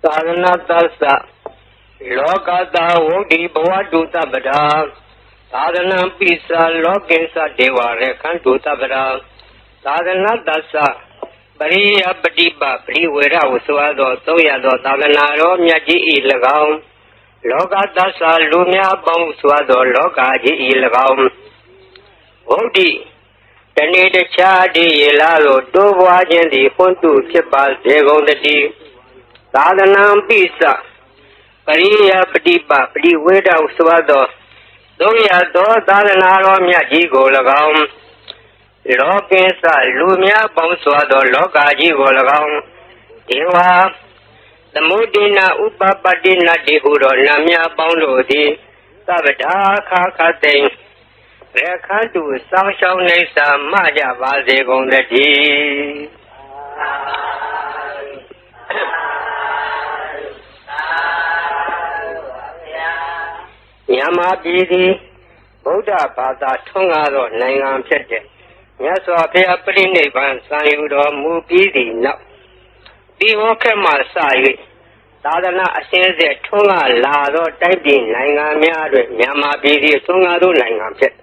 သာသနာသစ္စာလောကတာဝုဒ္ဓိဘဝတုတပ္ပဒါသာသနာပိစာလောကေသဒေဝရခန္တုတပ္ပဒါသာသနာသစ္စာပရိယပฏิပပရိဝေရဝဆိုသောသုံးရသောသာသနာတော်မြတ်ကြီး၏၎င်းလောကသစ္စာလူများပေါင်းဆိုသောလောကကြီး၏၎င်းဝုဒ္ဓိတဏှိတခြားတည်းရလာလို့တိုးပွားခြင်းသည်ဟွန်းတုဖြစ်ပါစေကုန်တည်းသာသနာပိစပရိယပฏิပပရိဝေဒဟုဆိုသောသုံးရသောသာသနာတော်မြတ်ကြီးကို၎င်းလောကိစ္စလူများပေါင်းစွာသောလောကကြီးကို၎င်းဒေဝသမုဒိနာဥပပတ္တိနတ္တိဟုသောနတ်များပေါင်းတို့သည်သဗ္ဗဒါခါခတိရခန္တုစောင်းရှောင်းနေစာမှကြပါစေကုန်တည်းမြန်မာပြည်သည်ဗုဒ္ဓဘာသာထွန်းကားသောနိုင်ငံဖြစ်တဲ့မြတ်စွာဘုရားပြိဋိဘံစံယူတော်မူပြီးသည့်နောက်ဒီဟောခက်မှစ၍သာသနာအစဉ်အဆက်ထွန်းကားလာသောတိုင်းပြည်နိုင်ငံများတွင်မြန်မာပြည်သည်ထွန်းကားသောနိုင်ငံဖြစ်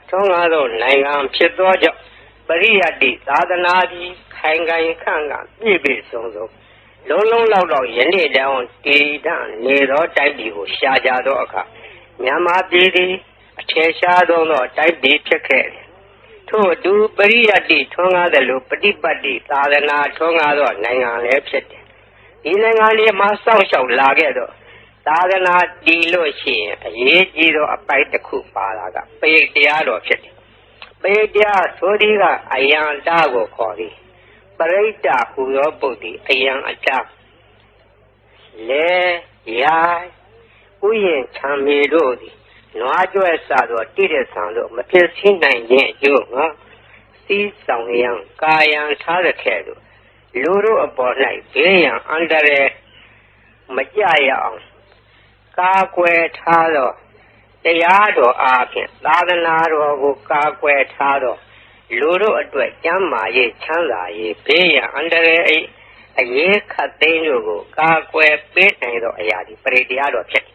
ထွန်းကားသောနိုင်ငံဖြစ်သောကြောင့်ပရိယတ္တိသာသနာသည်ခိုင်ခိုင်ခန့်ခန့်ပြည့်ပြည့်စုံစုံလုံးလုံးလောက်လောက်ယနေ့တောင်တည်တံ့နေသောတိုင်းပြည်ကိုရှားကြသောအခါမြန်မာပြည်သည်အထည်ရှားသောတိုင်းပြည်ဖြစ်ခဲ့တယ်ထို့အတူပရိယတ္တိထွန်းကားသလိုပฏิပတ်တိသာသနာထွန်းကားသောနိုင်ငံလည်းဖြစ်တယ်ဒီနိုင်ငံလေးမှာစောင့်ရှောက်လာခဲ့တော့သာသနာတည်လို့ရှိရင်အရေးကြီးသောအပိုက်တစ်ခုပါလာကပရိတ်တရားတော်ဖြစ်တယ်ပရိတ်တရားဆိုဒီကအယံတာကိုခေါ်သည်ပရိတ်တဟူသောပုဒ်သည်အယံအတာလေယာဥယျာဉ်ချမ်းမြေတို့သည်နွားကြွယ်စသောတိရစ္ဆာန်တို့မဖြစ်စည်းနိုင်ခြင်းအကျိုးငါစီးဆောင်ရန်ကာယံထားရခဲ့သို့လူတို့အပေါ်၌ဘေးရန်အန္တရာယ်မကြရအောင်ကာကွယ်ထားသောတရားတော်အားဖြင့်သာသနာတော်ကိုကာကွယ်ထားသောလူတို့အတွက်ကျမ်းမာရေးချမ်းသာရေးဘေးရန်အန္တရာယ်အရေးခတ်သိမ်းတို့ကိုကာကွယ်ပေးနိုင်သောအရာဒီပရိတရားတော်ဖြစ်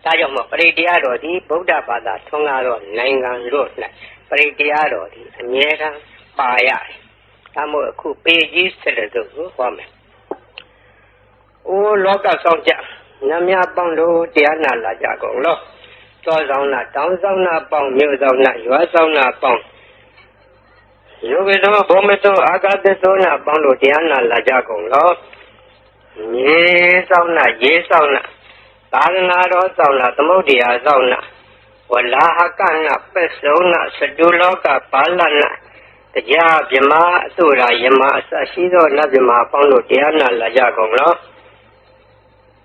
ဒါကြောင့်မို့ပရိတရားတော်ဒီဗုဒ္ဓဘာသာထွန်းကားသောနိုင်ငံတို့၌ပရိတရားတော်ဒီအမြဲတမ်းပါရတယ်။ဒါမို့အခုပေကြီး7စုကိုဟောမယ်။အိုးလောကဆောင်ကြနတ်များပေါင်းတို့တရားနာလာကြကုန်လော။တောဆောင်နာတောင်ဆောင်နာပေါင်းမြို့ဆောင်နာရွာဆောင်နာပေါင်းယောဂီတို့ဘုံမတော်အာဂတသောနာပေါင်းတို့တရားနာလာကြကုန်လော။မြေဆောင်နာရေဆောင်နာသာသနာတော်ဆောင်နာသမုဒ္ဒရာဆောင်နာဝလာဟကနာပစ္စုံနာစတုလောကပါဠနာတရားဗြဟ္မာအစုရာယမအစရှိသောနတ်ဗြဟ္မာပေါင်းတို့တရားနာလာကြကုန်လော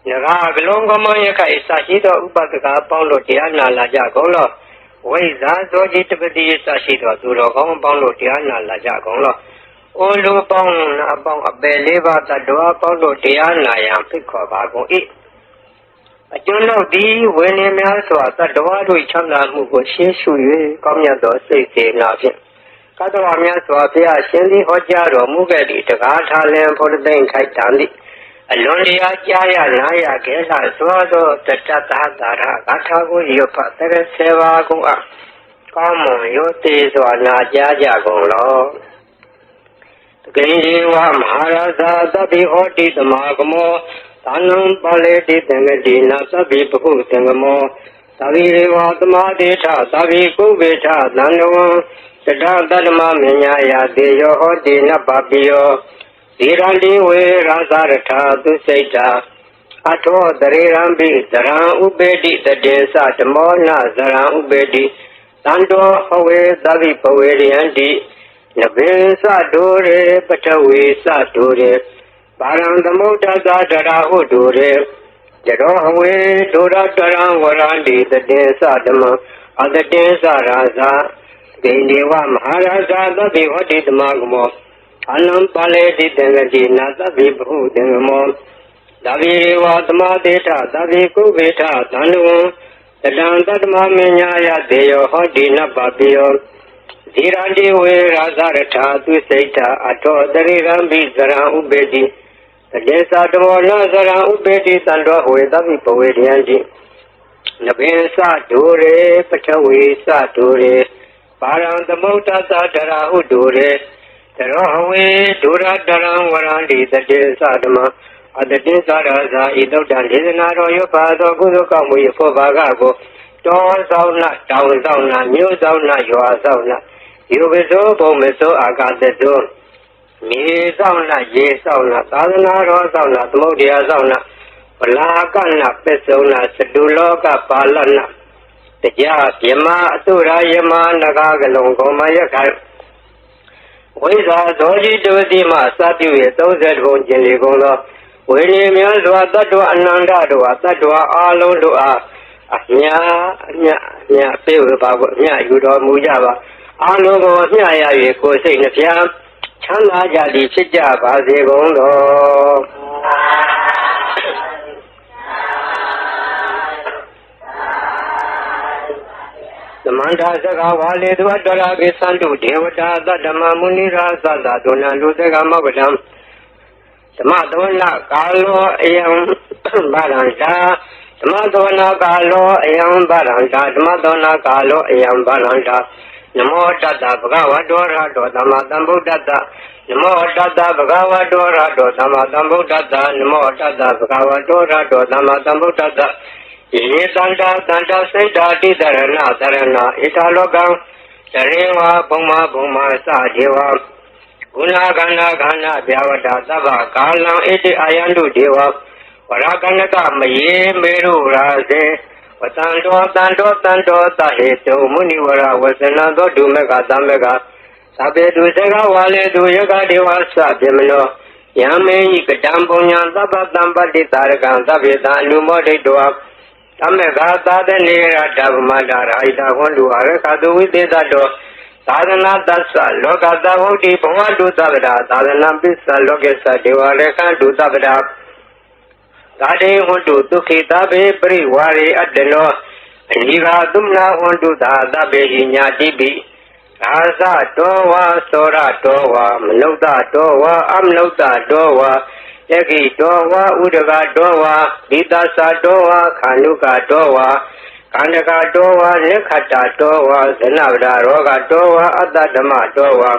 နဂါကလုံးကမယခိုင်စရှိသောဥပဒကပေါင်းတို့တရားနာလာကြကုန်လောဝိဇာဇောจิตပတိစရှိသောသူတော်ကောင်းပေါင်းတို့တရားနာလာကြကုန်လောအိုလူပေါင်းနာပေါင်းအပယ်လေးပါးတတ္တဝါပေါင်းတို့တရားနာရန်ဖိတ်ခေါ်ပါကုန်၏အကျွန်ုပ်သည်ဝိနည်းများစွာတတ္တဝါတို့ချမ်းသာမှုကိုရှင်းရှု၍ကောင်းမြတ်သောစိတ်စေနာဖြင့်ကတ္တဝါများစွာဘုရားရှင်သည်ဟောကြားတော်မူခဲ့သည့်တကားထားလင်ဘုဒ္ဓသိင်္ခိုက်တံသည်အလွန်တရာကြားရနာရခဲ့လာစွာသောတတ္တသာသာရဂါထာကိုရွတ်ဖတ်တဲ့ဆေဝါကုန်အားကောင်းမွန်ရိုသေစွာနာကြားကြကုန်လောတကယ်ဒီဝမဟာရသာသဗ္ဗေဟောတိသမာကမောသာနံပါလေတိတံဂတိနာသဗ္ဗေပဟုသံဃမောသဗ္ဗေရေဝသမာဒေထသဗ္ဗေကုဗေထသန္တဝံတတတတ္တမမညာယာတေယောဟောတိနပပိယောဒီရန္တိဝေရသရထသူစိတ်တာအထောတရေရံပိသရံဥပေတိတတေသဓမောနသရံဥပေတိတန္တောဟဝေသဗ္ဗိပဝေရယန္တိနဘေသဒိုရေပထဝေသဒိုရေပါရံသမုဒ္ဒသာတရာဟုတုရေယရောဟဝေဒုရတရံဝရန္တိတတေသဓမ္မအတတေသရာဇာဒိနေဝမဟာရာဇာသဗ္ဗေဟောတိတမကမောအနံပါလေတိတံဂတိနာသဗ္ဗေဘဟုသံဃမောသဗ္ဗေရေဝသမာဒေထသဗ္ဗေကုဗေထသန္တဝံတတံတတ္တမမညာယတေယောဟောတိနပပိယောဒီရန္တိဝေရာဇရထသူစိတ်တာအထောတရေရံပိသရံဥပေတိ တေသာတမောနသရံဥပေတိသံတော်ဝေသဗ္ဗိပဝေဒယံတိနဘင်္စဒုရေပထဝီစဒုရေပါရံသမုဒ္ဒသတရာဟုဒုရေတရောဟဝေဒုရတရံဝရန္တိတတေသဓမ္မအတတိသရဇာဤသုတ်တံဒေသနာတော်ရွတ်ပါသောကုသိုလ်ကောင်းမှု၏ဖို့ဘာကကိုတောဆောင်နာတောင်ဆောင်နာမြို့ဆောင်နာရွာဆောင်နာယူပဇောဘုံမဇောအာကာသတောမြေဆောင်နာရေဆောင်နာသာသနာတော်ဆောင်နာသမုဒ္ဒရာဆောင်နာပလာကနာပစ္စုံနာစတုလောကပါလနာတရားယမအတုရာယမနဂကလုံကောမယခိုင်ဝိဇာသောတိတုတိမစပြုရဲ့30ဘုံကျင်လေကုန်သောဝိရိယများစွာတတ္တဝအနန္တတို့အားတတ္တဝအာလုံးတို့အားအမြပြေဝပါကိုအမြယူတော်မူကြပါအာလုံးကိုအမြရ၍ကိုယ်စိတ်နှဖျားချမ်းသာကြသည်ဖြစ်ကြပါစေကုန်တော်သမန္တာစကားဝါလေသူအတ္တရာကိသန္တုဒေဝတာသတ္တမမုနိရာသသဒုဏလူစကမောကတံသမသောနာကာလောအယံဗရန္တာသမသောနာကာလောအယံဗရန္တာသမသောနာကာလောအယံဗရန္တာနမောတတ္တဗဂဝတောရတောသမ္မာသမ္ဗုဒ္ဓတ္တနမောတတ္တဗဂဝတောရတောသမ္မာသမ္ဗုဒ္ဓတ္တနမောတတ္တဗဂဝတောရတောသမ္မာသမ္ဗုဒ္ဓတ္တယေတန္တာတန္တာစိတ်တာတိတရဏတရဏဣထာလောကံတရေဝဘုံမဘုံမစဒေဝဂုဏခန္ဓာခန္ဓာဗျာဝတ္တသဗ္ဗကာလံဣတိအာယန္တုဒေဝဝရကနကမယေမေရုရာစေဝတံတောတံတောတံတောသဟေတုမုနိဝရဝဇနသောဒုမေကသမကသဗ္ဗေတုဇဂဝါလေတုယကဒေဝသဗ္ဗေမနောယမေဟိကတံပုညံသဗ္ဗတံပတိတာရကံသဗ္ဗေတံအနုမောဒိတောသမက္ခသာသနေရတဗမတာရာဣတဟွန်တုအရခတုဝိသေတတောသာသနာတသလောကသဝုတ်တိဘဝတုသဗ္ဗတာသာသနာပစ္စလောကေသဒေဝရခတုသဗ္ဗတာသာတေဟွန်တုဒုခိတဗေပရိဝါရေအတ္တနောအနိဃာသုမနာဟွန်တုသာသဗ္ဗေဟိညာတိပိသာသတောဝါသောရတောဝါမနုဿတောဝါအမနုဿတောဝါယခိတောဝါဥဒကတောဝါဒိသသတောဝါခန္ဓုကတောဝါကန္တကတောဝါနိခတ္တတောဝါဇနဗဒရောဂတောဝါအတ္တဓမ္မတောဝါ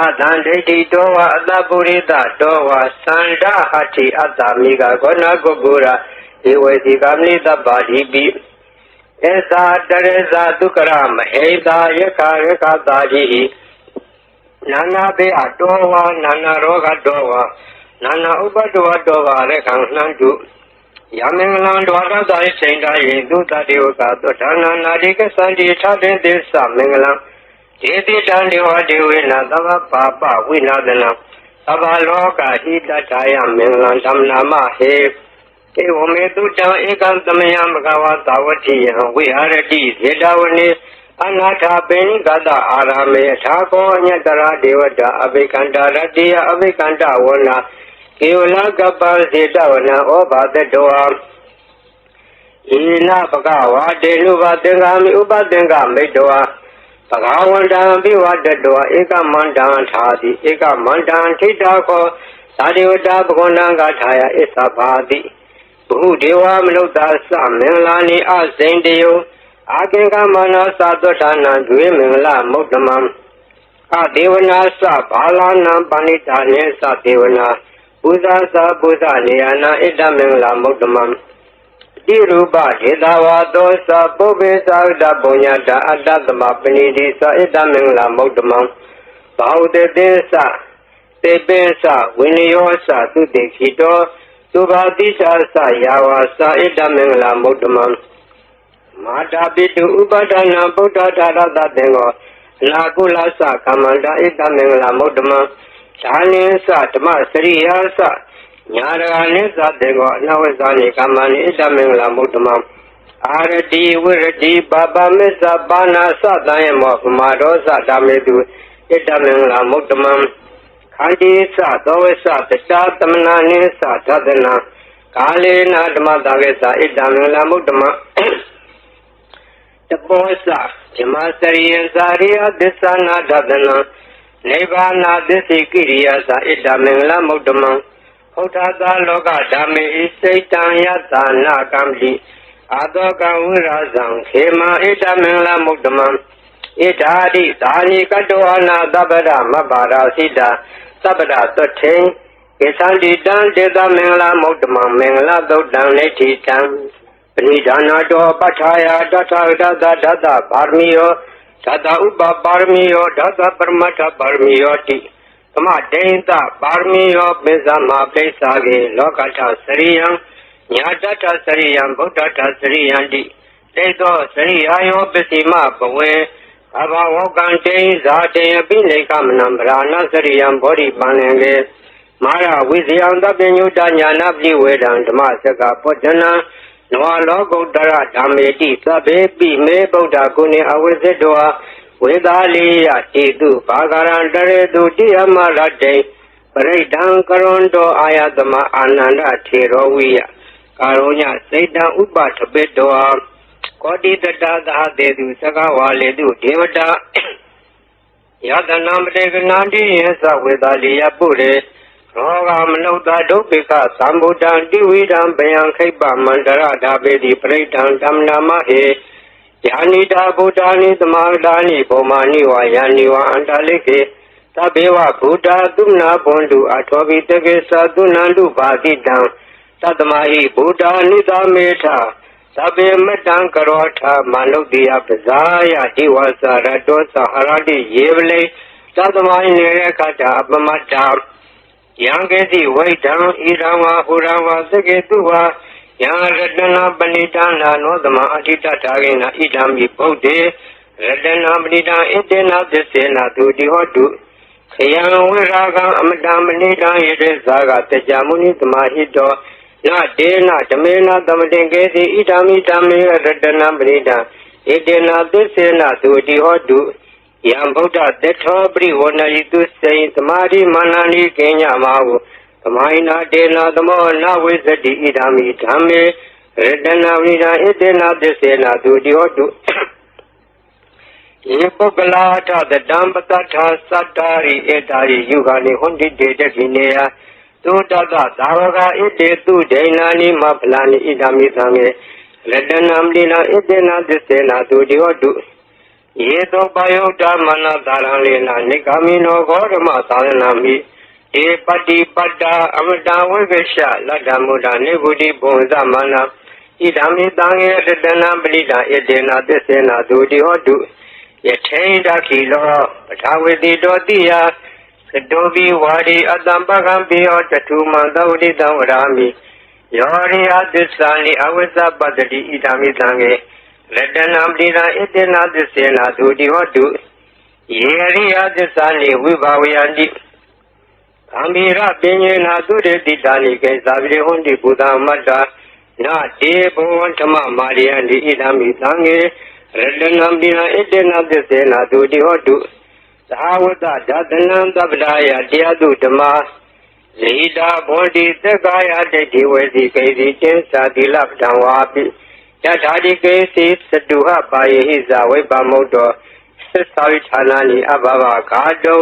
အတံဒိဋ္ဌိတောဝါအတ္တပုရိသတောဝါသန္ဓဟတ္တိအတ္တမိကဂောဏဂုဂုရဧဝေတိကမနိတ္တပါတိပိဧသာတရေသာဒုက္ခရမဟေသာယခရခတာတိနာနာဘေအတောဝါနာနာရောဂတောဝါနာနာဥပတ္တဝတောဝါရခံနှံတုယမင်္ဂလံဒွါရသာရိစိန်တာယေသုတတေဝကသောဌာနာနာတိကသန္တိထတေသစ္စမင်္ဂလံဒေတိတံဒေဝဒေဝေနသဗ္ဗပါပဝိနာသနံသဗ္ဗလောကဟိတထာယမင်္ဂလံဓမ္မနာမဟေဧဝမေတုတံဧကံသမယံဘဂဝါသာဝတိယံဝိဟာရတိဇေတဝနေအနာထာပေနိကတအာရမေထာကောအညတရာဒေဝတာအဘိကန္တာရတိယအဘိကန္တဝနာဧဝလကပ္ပစေတဝနာဩဘာတတောဣနဘဂဝါတေနုဘသင်္ဃာမိဥပသင်္ဃမိတ္တဝဘဂဝန္တံပိဝတတောဧကမန္တံထာတိဧကမန္တံထိတာခောသာဒေဝတာဘဂဝန္တံဂထာယဣသဘာတိဘုဒေဝမနုဿသမင်္ဂလာနိအဇိန်တယောအာကေကမနောသသောဌာနံဒွေမင်္ဂလမုဒ္ဓမံအဒေဝနာသဘာလနံပဏိတာနေသဒေဝနာပူဇာသပူဇာနေယနာဣတမင်္ဂလမုဒ္ဓမံတိရူပဒေတာဝါသောသပုဗ္ဗေသာဝတပုညတာအတ္တသမပဏိတိသဣတမင်္ဂလမုဒ္ဓမံဘာဝတေသသေပိသဝိနယောသသုတေခိတောသုဘာတိသာသယာဝါသဣတမင်္ဂလမုဒ္ဓမံမာတာပိတုဥပဒနာဗုဒ္ဓဓာရတတေကောအနာကုလသကမ္မန္တာဣတမင်္ဂလမုဒ္ဓမံဓာနိသဓမ္မစရိယာသညာရဂနိသတေကောအနဝဇာနိကမ္မနိဣတမင်္ဂလမုဒ္ဓမံအာရတိဝိရတိပါပမစ္ဆပါဏာသတံယမောပမာဒောသဓမ္မေတုဣတမင်္ဂလမုဒ္ဓမံခန္တိသသောဝသတစ္ဆာသမနာနိသသဒနာကာလေနာဓမ္မတာဝေသဣတမင်္ဂလမုဒ္ဓမံတပောသဓမ္မစရိယဇာရိယသစ္ဆနာဒသနာနိဗ္ဗာနာသစ္စိကိရိယာသဣတမင်္ဂလမုဒ္ဓမံ ဟုတ်တာသာလောကဓမ္မေဣစိတံယသနာကံပိအာတောကံဝိရာဇံခေမဣတမင်္ဂလမုဒ္ဓမံဣဓာတိသာနိကတောအနာသဗ္ဗရမဘာရာစိတာသဗ္ဗရသွတ်ထေကိသန္တိတံဒေသမင်္ဂလမုဒ္ဓမံမင်္ဂလသုတ်တံနေတိတံပဏိဒါနာတောပဋ္ဌာယတထဒသဒသပါရမီယောဒသဥပပါရမီယောဒသပရမတ္ထပါရမီယောတိသမတေနတပါရမီယောပိစ္ဆမပိစ္ဆာကေလောကထစရိယံညာတထစရိယံဗုဒ္ဓထစရိယံတိတေသောစရိယာယောပစ္စည်းမဘဝေအဘဝကံတေဇာတေပိနေကမနံဗရာဏစရိယံဘောဓိပန္နေကေမာရဝိဇယံတပညုတညာနာပိဝေဒံဓမ္မစကပောဇနံနောလောကုတ္တရဓမ္မေတိသဗ္ဗေပိမေဗုဒ္ဓကုဏေအဝိဇ္ဇတောဝေသာလိယတိတုဘာဂရံတရေတုတိယမရတေပရိဒံကရွန်တောအာယသမအာနန္ဒထေရောဝိယကာရောညစိတ်တံဥပထပိတောကောတိတတသာတေတုသကဝါလေတုဒေဝတာယတနာမတေကနာတိယသဝေသာလိယပုရေရောဂမနုဿဒုဗ္ဗေကသံဗုဒ္ဓံတိဝိဒံဗယံခိပ္ပမန္တရဓာပေတိပရိဒံဓမ္မနာမဟေယာနိတာဗုဒ္ဓာနိသမာဒာနိဘောမာနိဝါယာနိဝါအန္တလိကေသဗ္ဗေဝဗုဒ္ဓသုနာဘွန်တုအထောပိတကေသသုနန္တုဘာတိတံသတ္တမဟိဗုဒ္ဓာနိသမေထသဗ္ဗေမတံကရောထမနုဿိယပဇာယဒီဝသရတောသဟရတိယေဝလေသတ္တမဟိနေရခတအပမတ္တယံကေတိဝိဒံဣရံဝါဟုရံဝါသကေတုဝါယံရတနာပဏိတနာနောသမအဋ္ဌိတထာဂိနဣဒံမိဗုဒ္ဓေရတနာပဏိတံဣတေနသစ္စေနသူတိဟောတုခယံဝိရာဂံအမတံပဏိတံယေတေဇာကတကြမုနိသမာဟိတောနတေနဓမေနသမတေကေတိဣဒံမိဓမ္မေရတနာပဏိတံဣတေနသစ္စေနသူတိဟောတုယံဗုဒ္ဓတေထောပရိဝဏယိတုစေသမာဓိမာနန္ဒီကိညမဟုသမိုင်းနာတေနာသမောနဝိသတိဣဒာမိဓမ္မေရတနာဝိဒာဣတေနာသစ္စေနာသူတိဟောတုယေပုဂ္ဂလာထသတံပတ္ထာသတ္တာရိဧတာရိယုဂာနိဟွန်တိတေတခိနေယသုတတသာဝကဣတေသူဒိဏာနိမဖလာနိဣဒာမိသံေရတနာမလိနာဣတေနာသစ္စေနာသူတိဟောတုယေသောပယုတ်တမနသာရံလေနာနိဂာမိနောဂောဓမသာရဏမိဧပတိပတ္တာအမတံဝိကရှလတ္တမုဒ္ဒနိဗ္ဗုတိဘုံသမနာဣဒံမိတံယေရတနာပလိတာဣတေနာသစ္စေနာသူတိဟောတုယထေဒခိလောပထာဝေတိတောတိယသတောဘိဝါဒီအတ္တံပကံပိယောတထုမံသဝတိတံဝရာမိယောရိယသစ္စာနိအဝိဇ္ဇပတ္တိဣဒံမိတံယေရတနာပလိတာဣတေနာသစ္စေနာသူတိဟောတုယေရိယသစ္စာနိဝိဘာဝယန္တိအံဘိရပညေနာသုတေတိတာနိကေသာဝိဟွန်တိဘုဒ္ဓမတ္တနာတေဘဝံဓမ္မမာရိယန္တိဣဒံမိသံဃေရတနံပိနဣတေနသစ္စေနာသူတိဟောတုသာဝတ္တဒသနံသဗ္ဗဒါယတရားသူဓမ္မဇိတာဘောဓိသက္ကာယတိတိဝေစီကေစီတင်းသာတိလပတံဝါပိတထာတိကေစီသတုဟပါယေဟိဇဝိပမုတ္တောသစ္စာဝိဌာနာနိအဘဘဂါတော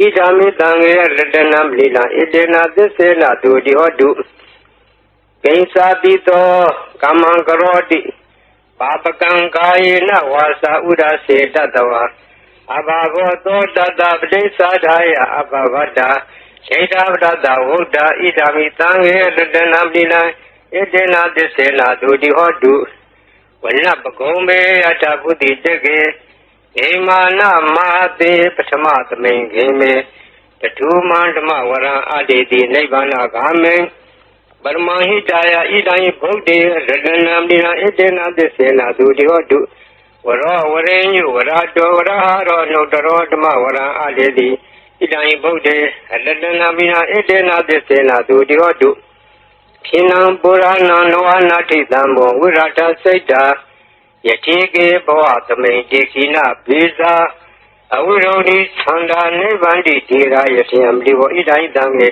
ဣဒာမိတံယေရတနာပလိနာဣတေနာသစ္စေနာသူတိဟောတုကိဉ္စာတိတောကမ္မံကရောတိပါပကံကာယေနဝါစာဥဒစေတတဝါအဘဘောသောတတပတိစ္ဆာဒာယအဘဝတ္တဣဒာဝတ္တဝုဒ္ဓဣဒာမိတံယေရတနာပလိနာဣတေနာသစ္စေနာသူတိဟောတုဝိနပကုံမေအတ္တပုတိတကေဧမာနမဟာတိပထမသမိန်ခေမေတထုမန္ဓမဝရံအတေတိနိဗ္ဗာနဂာမေပရမဟိတာယဣဒံဘုဒ္ဓေရတနာမိနာဣတေနာသစ္စေနာသူတိဟောတုဝရောဝရေညုဝရတောဝရဟာရောနုတရောဓမ္မဝရံအတေတိဣဒံဘုဒ္ဓေရတနာမိနာဣတေနာသစ္စေနာသူတိဟောတုခိနံပုရဏံနောအနာတိသံဘောဝိရတစိတ်တာယတိကေဘောသမိန်တေခိနပိဇာအဝိရောဓိသန္တာနိဗ္ဗန္တိတိရာယတိယံတိဘောဣဒံတံေ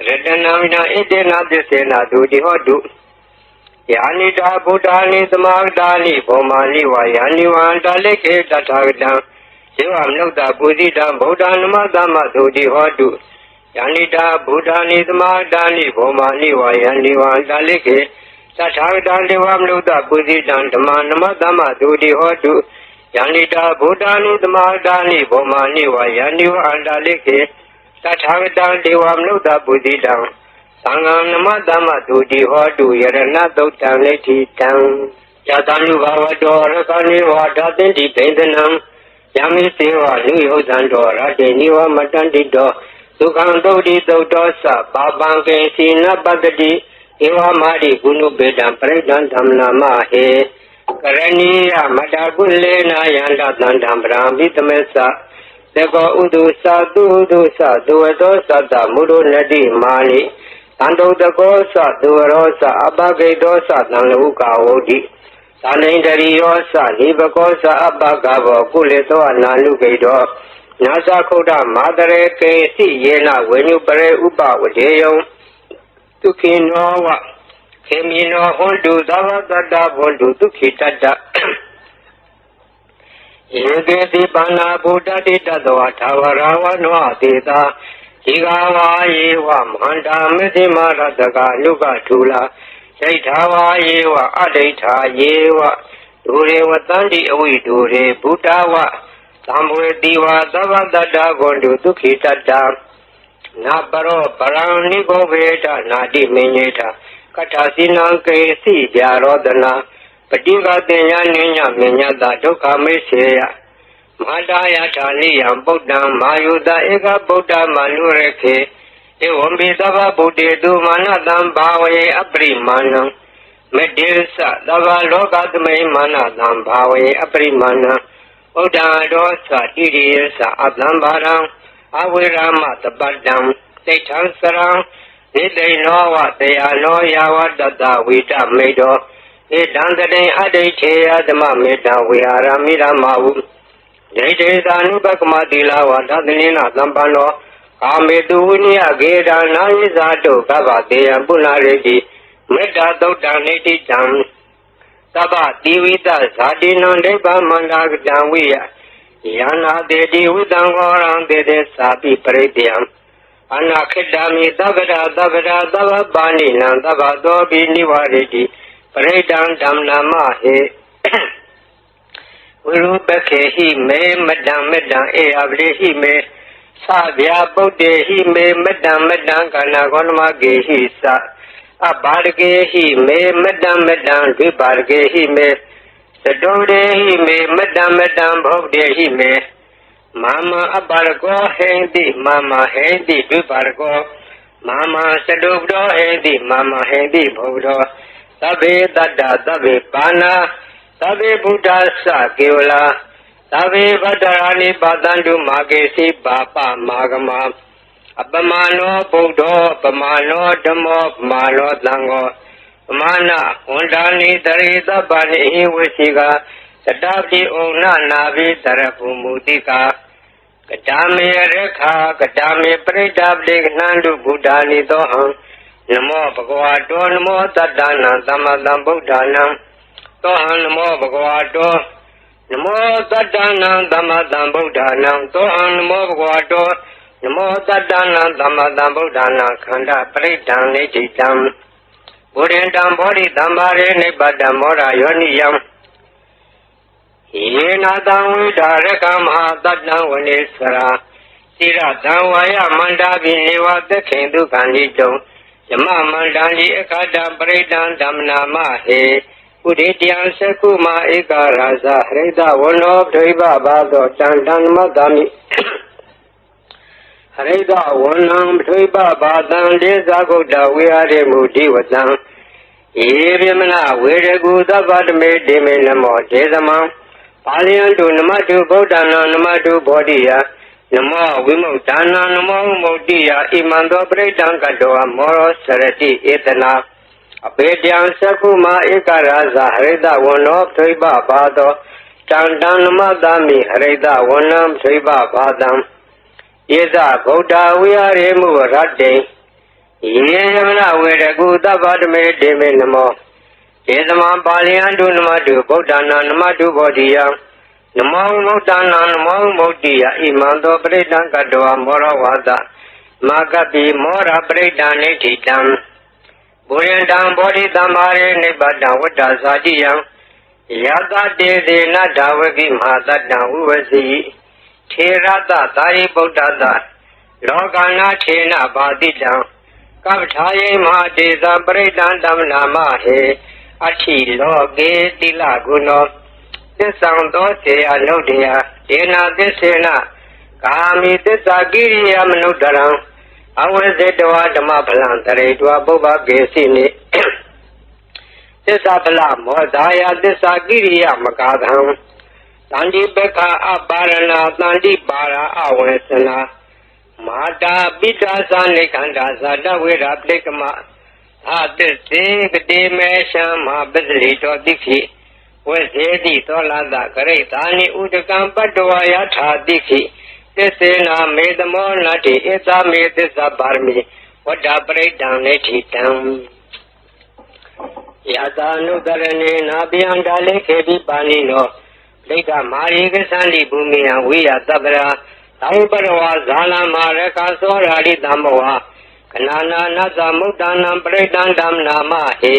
ရတနာမိနာဣတေနာသစ္စေနာသူတိဟောတုယာနိတာဗုဒ္ဓာနိသမာဂတာနိဘောမာနိဝါယာနိဝန္တလိခေတထာဂတံဇေဝမနုဿပုဇိတံဗုဒ္ဓနမသမ္မသူတိဟောတု Yanita Bhutani Samadani Bhomani Vayani Vandalike Sathagatan Devam Luta Buddhidan Dhamanama Dudi Hotu Yanita Bhutani Samadani Bhomani Vayani Vandalike Sathagatan Devam Luta Buddhidan Sanganama Dudi Hotu Yarana Dotan Leti Tang Yatanu Bhavato Rakani Vadatinti Pendanam Yami Seva Nuyosando Radeniva Matandito Sukandodi Dodosa Babanke Sina Bagadi Eva Mari Gunu Bedam Predan Damnama He Karaniya Madagulena Yanda Dandam Brahmitamesa Dego Udusa Dudusa Duadosa Muru Nadi Mali Tando Dagosa Duarosa Abagedosa Nanuka Odi Sanendariyosa Nibakosa Abagavo Kuleto Nanugedo Nasa Koda Madare Kesi Yena Wenu Pare Upa Wadeyo Tukinowa Kemino Hondu Dava Dada Hondu Tukitata Yegeti Pana Buddha Dita Doa Tawarawa Noa Dita Jigawa Yewa Manda Medima Radaka Nuka Tula Jaitawa Yewa Adaita Yewa Dure Watandi Awi Dure Buddhawa Tambwe Diva Dava Dada Gondu Tukitata Nabaro Parani Goveta Nadi Menyeta Katasina Kesi Jarodana Patiga Denya Nenya Menyada Duka Meseya Madaya Taliya Buddha Mayuda Ega Buddha Manureke Evambi Dava Buddha Dumanadam Bhawaye Aprimanam Medirsa Dava Logatme Manadam Bhawaye Aprimana Buddha Dosa Dirisa Adambaram Avirama Tabadam Tetansaram Nidenowa Teyano Yawa Dada Vita Medo Nidandane Adecheya Dama Meda Vihara Miramavu Jayedanu Bakmadila Vadadnina Lampano Amedunia Geda Nayizato Kavateya Punaredi Meda Dodaneti Jam Taba Divita Sadino Deba Mandag Janwiya Yana Dedi Udangoran Dede Sapi Pretiam Anakidami Davada Dava Bani Nandava Dobi Nivaredi Predan Damnama He Urubeke He Me Medam E Avli Me Sabya Bodhe He Me Medam Kanagonma Ge He Sa Abarge He Me Medam Vibarge He Me Sadode He Me Medam Bhogde He Me Mama Abargo Hendi Mama Hendi Vibargo Mama Sadubdo Hendi Mama Hendi Bhogdo Sabe Dada Sabe Pana Sabe Buddha Sa Kevala Sabe Vadarani Badandu Magesi Bapa Magama Abamano Buddha Abamano Dhammo Abamano Dango Mana Undani Darita Bani Wisiga Sadabdi Ona Navi Tarapu Mutika Kadame Rekha Kadame Predabdi Nandu Buddhani Doham Namo Bhagavato Namo Taddana Samadam Buddhanam Tohan Namo Bhagavato Namo Taddana Samadam Buddhanam Tohan Namo Bhagavato Namo Taddana Samadam Buddhana Khanda Paritan Nititam Buddhintam Bodhi Dambare Nibadam Mora Yoniyam Yena Damvida Rekama Taddam Vaneswara Sira Damvaya Mandabi Niva Dekhindu Kanditum Yama Mandali Ekada Paritan Damnama He Udityan Sekuma Eka Rasa Hreda Vono Dviva Bado Chandan Madami Hreda Vonam Dviva Badan Leza Goda Viare Mudi Vazam Yevimana Vireguda Vadme Diminamo Jezama Paliyantu Namatu Bodhana Namatu Bodhiya Namo Vimutana Namo Modiya Imando Paritan Kadoa Moro Sarati Etana Abedyan Sakuma Ekaraza Hreda Vonam Dviva Bado Chandan Madami Hreda Vonam Dviva Badam Yeza Goda Viare Muvarade Yevimana Vireguda Vadme Diminamo Yezama Paliyantu Namatu Bodhana Namatu Bodhiya Namo Mutana Namo Modiya Imando Paritan Kadoa Moro Vada မာကပိမောရပရိဒံနိဋ္ဌိတံဘူရန္တံဘောဓိသမ္မာရေနိဗ္ဗတံဝတ္တဇာတိယံယတတေသေနတ္တဝကိမဟာတတံဥဝစီထေရတသာရိပုတ္တတလောကနာထေနဘာတိတံကပ္ပထာယေမဟာတေဇံပရိဒံဓမ္မနာမဟေအထိလောကေတိလဂုဏောသစ္ဆံသောတေအနုတ္တယဒေနာသစ္စေနကာမိသစ္စာကိရိယာမနုဿရံအဝိဇ္ဇတဝဓမ္မဖလံတရေတွာပုဗ္ဗကေစီနိသစ္စာဖလမောဇာယသစ္စာကိရိယာမကာသံတန္တိပက္ခအပါရဏတန္တိပါရအဝေစနာမာတာပိတာသနိခန္ဓာဇာတဝေရပလိကမအာသစ္စေကတိမေရှံမပစ္စလိတောတိခိဝေစေတိသောလသကရိတာနိဥဒကံပတ္တဝါယထာတိခိသစ္စေနာမေတမောနတ္တိဧသမေသစ္စာပါရမီဝတ္တပရိဒံနိဋ္ဌိတံယသာနုတရဏေနာပိယံဒါလေခေတိပါဏိနောဒိဋ္ဌမာရိကသန္တိဘူမိယံဝိယတပ္ပရာသာဝပရဝါဇာလမာရကသောရာရိတမောဝကနာနာနသမုဒ္ဒနာပရိဒံဓမ္မနာမဟေ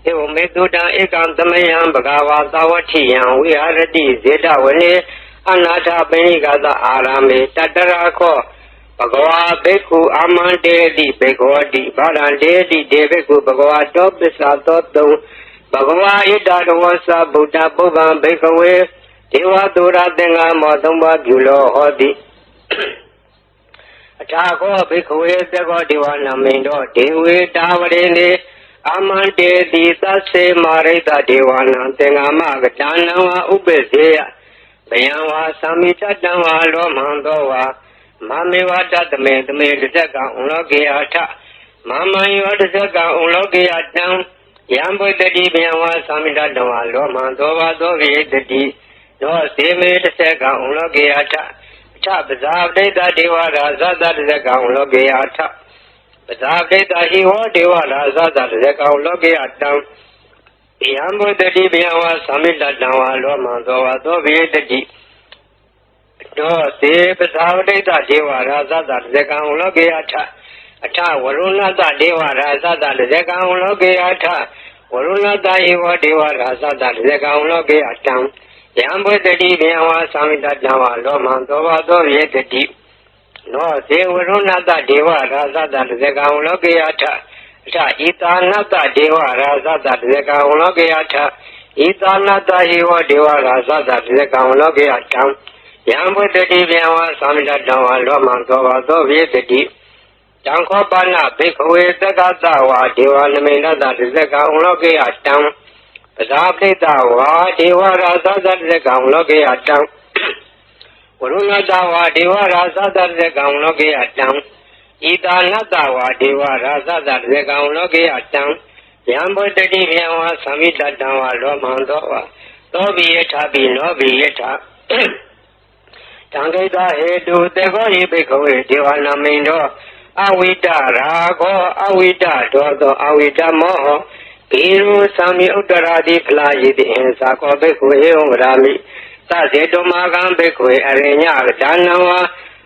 ဧဝမေတုတံဧကံသမယံဘဂဝါသာဝတိယံဝိဟာရတိဇေတဝနေအနာထပိဏိကသအာရမေတတရာခောဘဂဝါဘေကုအာမန္တေတိဘေခောတိဗာရန္တေတိဒေဘေကုဘဂဝါတောပစ္ဆာသောတုံဘဂဝါဣတတဝသဗုဒ္ဓပုဗ္ဗံဘေကဝေဒေဝတုရသင်္ဃမောသုံးပါးပြုလောဟောတိအထာခောဘေကဝေသကောဒေဝနာမိန်တော်ဒေဝေတာဝရေနေအာမန္တေတိသစ္စေမာရိတဒေဝနာသင်္ဃမကတဏံဝဥပ္ပစေယဘယံဝါသမိတတံဝါလောမံသောဝါမမေဝတတမေတမေတဇကံဥလောကေယထမမံယောတဇကံဥလောကေယတံယံဘုတ္တိဘယံဝါသမိတတံဝါလောမံသောဝါသောဝိတတိသောစေမေတဇကံဥလောကေယထအထပဇာပဋိတဒေဝရာဇတတဇကံဥလောကေယထပဇာပဋိတဟိဝောဒေဝရာဇတတဇကံဥလောကေယတံယံဘုတ္တိဘယံဝါသမိတတံဝါလောမံသောဝါသောဝိတတိသောသေပဇာဝတိတဒေဝရာဇတတဇကံဥလောကေယထအထဝရုဏတဒေဝရာဇတတဇကံဥလောကေယထဝရုဏတဧဝဒေဝရာဇတတဇကံဥလောကေယတံယံဘုတ္တိဘယံဝါသမိတတံဝါလောမံသောဝါသောဝိတတိသောသေဝရုဏတဒေဝရာဇတတဇကံဥလောကေယထအထဣတာနတဒေဝရာဇတတဇကံဥလောကေယထဣတာနတဟိဝဒေဝရာဇတတဇကံဥလောကေယတံယံဘုတ္တိဘယံဝါသမိတတံဝါလောမံသောဝါသောဝိတတိတံခောပါဏဘေခဝေသက္ကတဝါဒေဝနမိန္ဒတတဇကံဥလောကေယတံပဇာပဋိတဝါဒေဝရာဇတတဇကံဥလောကေယတံဝရုဏတဝါဒေဝရာဇတတဇကံဥလောကေယတံဣတာနတဝါဒေဝရာဇတတဇကံဥလောကေယတံယံဘုတ္တိဘယံဝါသမိတတံဝါလောမံသောဝါသောဘိယထပိနောဘိယထတံခိတဟေတုတေခောဟိဘိခဝေဒေဝနာမိန်တော်အဝိတရာခောအဝိတဒောသောအဝိတမောဟဘေရုသံမိဥတ္တရာတိဖလာယိတိအင်္စာခောဘိခဝေဟေဝရာမိသဇေတုမာကံဘိခဝေအရိညကဒါနံဝါ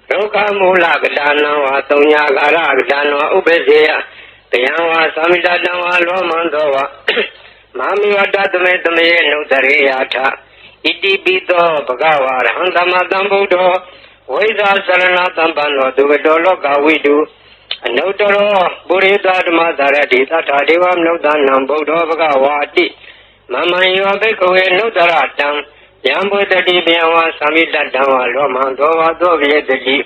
ဒုက္ခမူလကဒါနံဝါသုံးညာကာရကဒါနံဝါဥပ္ပစေယဘယံဝါသမိတတံဝါလောမံသောဝါမာမိဝတ္တသမေတမေနုတရေယထဣတိပိသောဘဂဝါရဟံသမ္မာသမ္ဗုဒ္ဓောဝိဇာစရဏသမ္ပန္နောသူကတောလောကဝိတုအနုတ္တရောပုရိသဓမ္မသရတိသတ္ထာဒေဝမနုဿနံဗုဒ္ဓောဘဂဝါတိမမံယောဘိကဝေနုတ္တရတံယံဘုတ္တိဘယံဝါသမိတတံဝါလောမံသောဝါသောဝိတတိ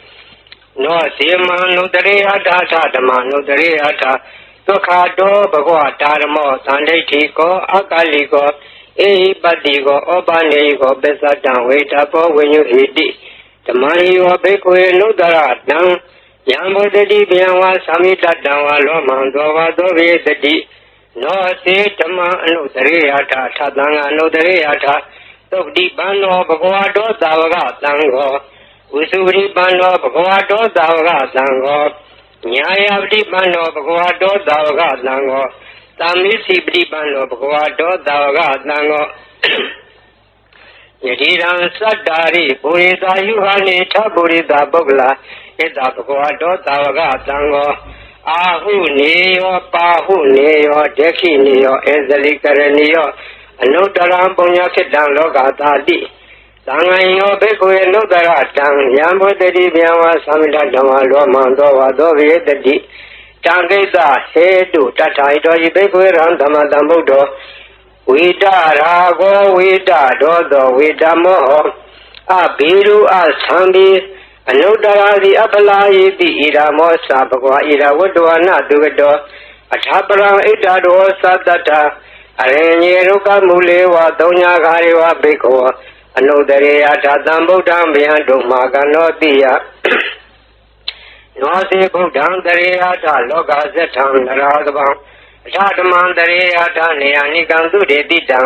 နောစေမံနုတရေယထာသဓမ္မနုတရေယထာဒုက္ခတောဘဂဝတာရမောသန္ဒိဋ္ဌိကောအကာလိကောဧဟိပတိကောဩပနေကောပစ္စတံဝေတဘောဝိညုဟိတိဓမ္မဟိဝဘေကွေနုတ္တရတံယံဘုတ္တိဘယံဝါသမိတတံဝါလောမံသောဝါသောဝိတတိနောစေဓမ္မအနုတရေယထာသတံအနုတရေယထာသုပတိပန္နောဘဂဝတောသာဝကသံဃောဝိစုပတိပန္နောဘဂဝတောသာဝကသံဃောညာယပတိပန္နောဘဂဝတောသာဝကသံဃောသမိစီပတိပန္နောဘဂဝတောသာဝကသံဃော တိရံသတ္တာရိပုရိသယုဟာနိထပုရိသပုဂ္ဂလာဣတဘဂဝတောသာဝကသံဃောအာဟုနေယောပါဟုနေယောဒက္ခိနေယောဧဇလိကရဏီယောအနုတ္တရံပုညခိတံလောကသာတိသံဃံယောဘိက္ခုေနုတ္တရတံယံဘုတ္တိဗျံဝါသမိတဓမ္မလောမံသောဝါသောဝေတတိတံကိစ္စဟေတုတထာဣတောယိဘိက္ခုေရံသမတံဗုဒ္ဓောဝိတရာဂောဝိတဒောသောဝိတမောအဘိရုအသံဘိအနုတ္တရာတိအပလာယိတိဣရမောသဘဂဝဣရဝတ္တဝနာတုကတောအထာပရံဣတ္တရောသတ္တတအရိညေရုကမူလေဝသုံးညာခာရေဝဘိက္ခောအနုတ္တရေယထာတံဗုဒ္ဓံဗျံတုမာကနောတိယနောစေဗုဒ္ဓံတရေယထလောကဇထံနရာသဗံအထဓမ္မံတရေယထနေယနိကံသုတေတိတံ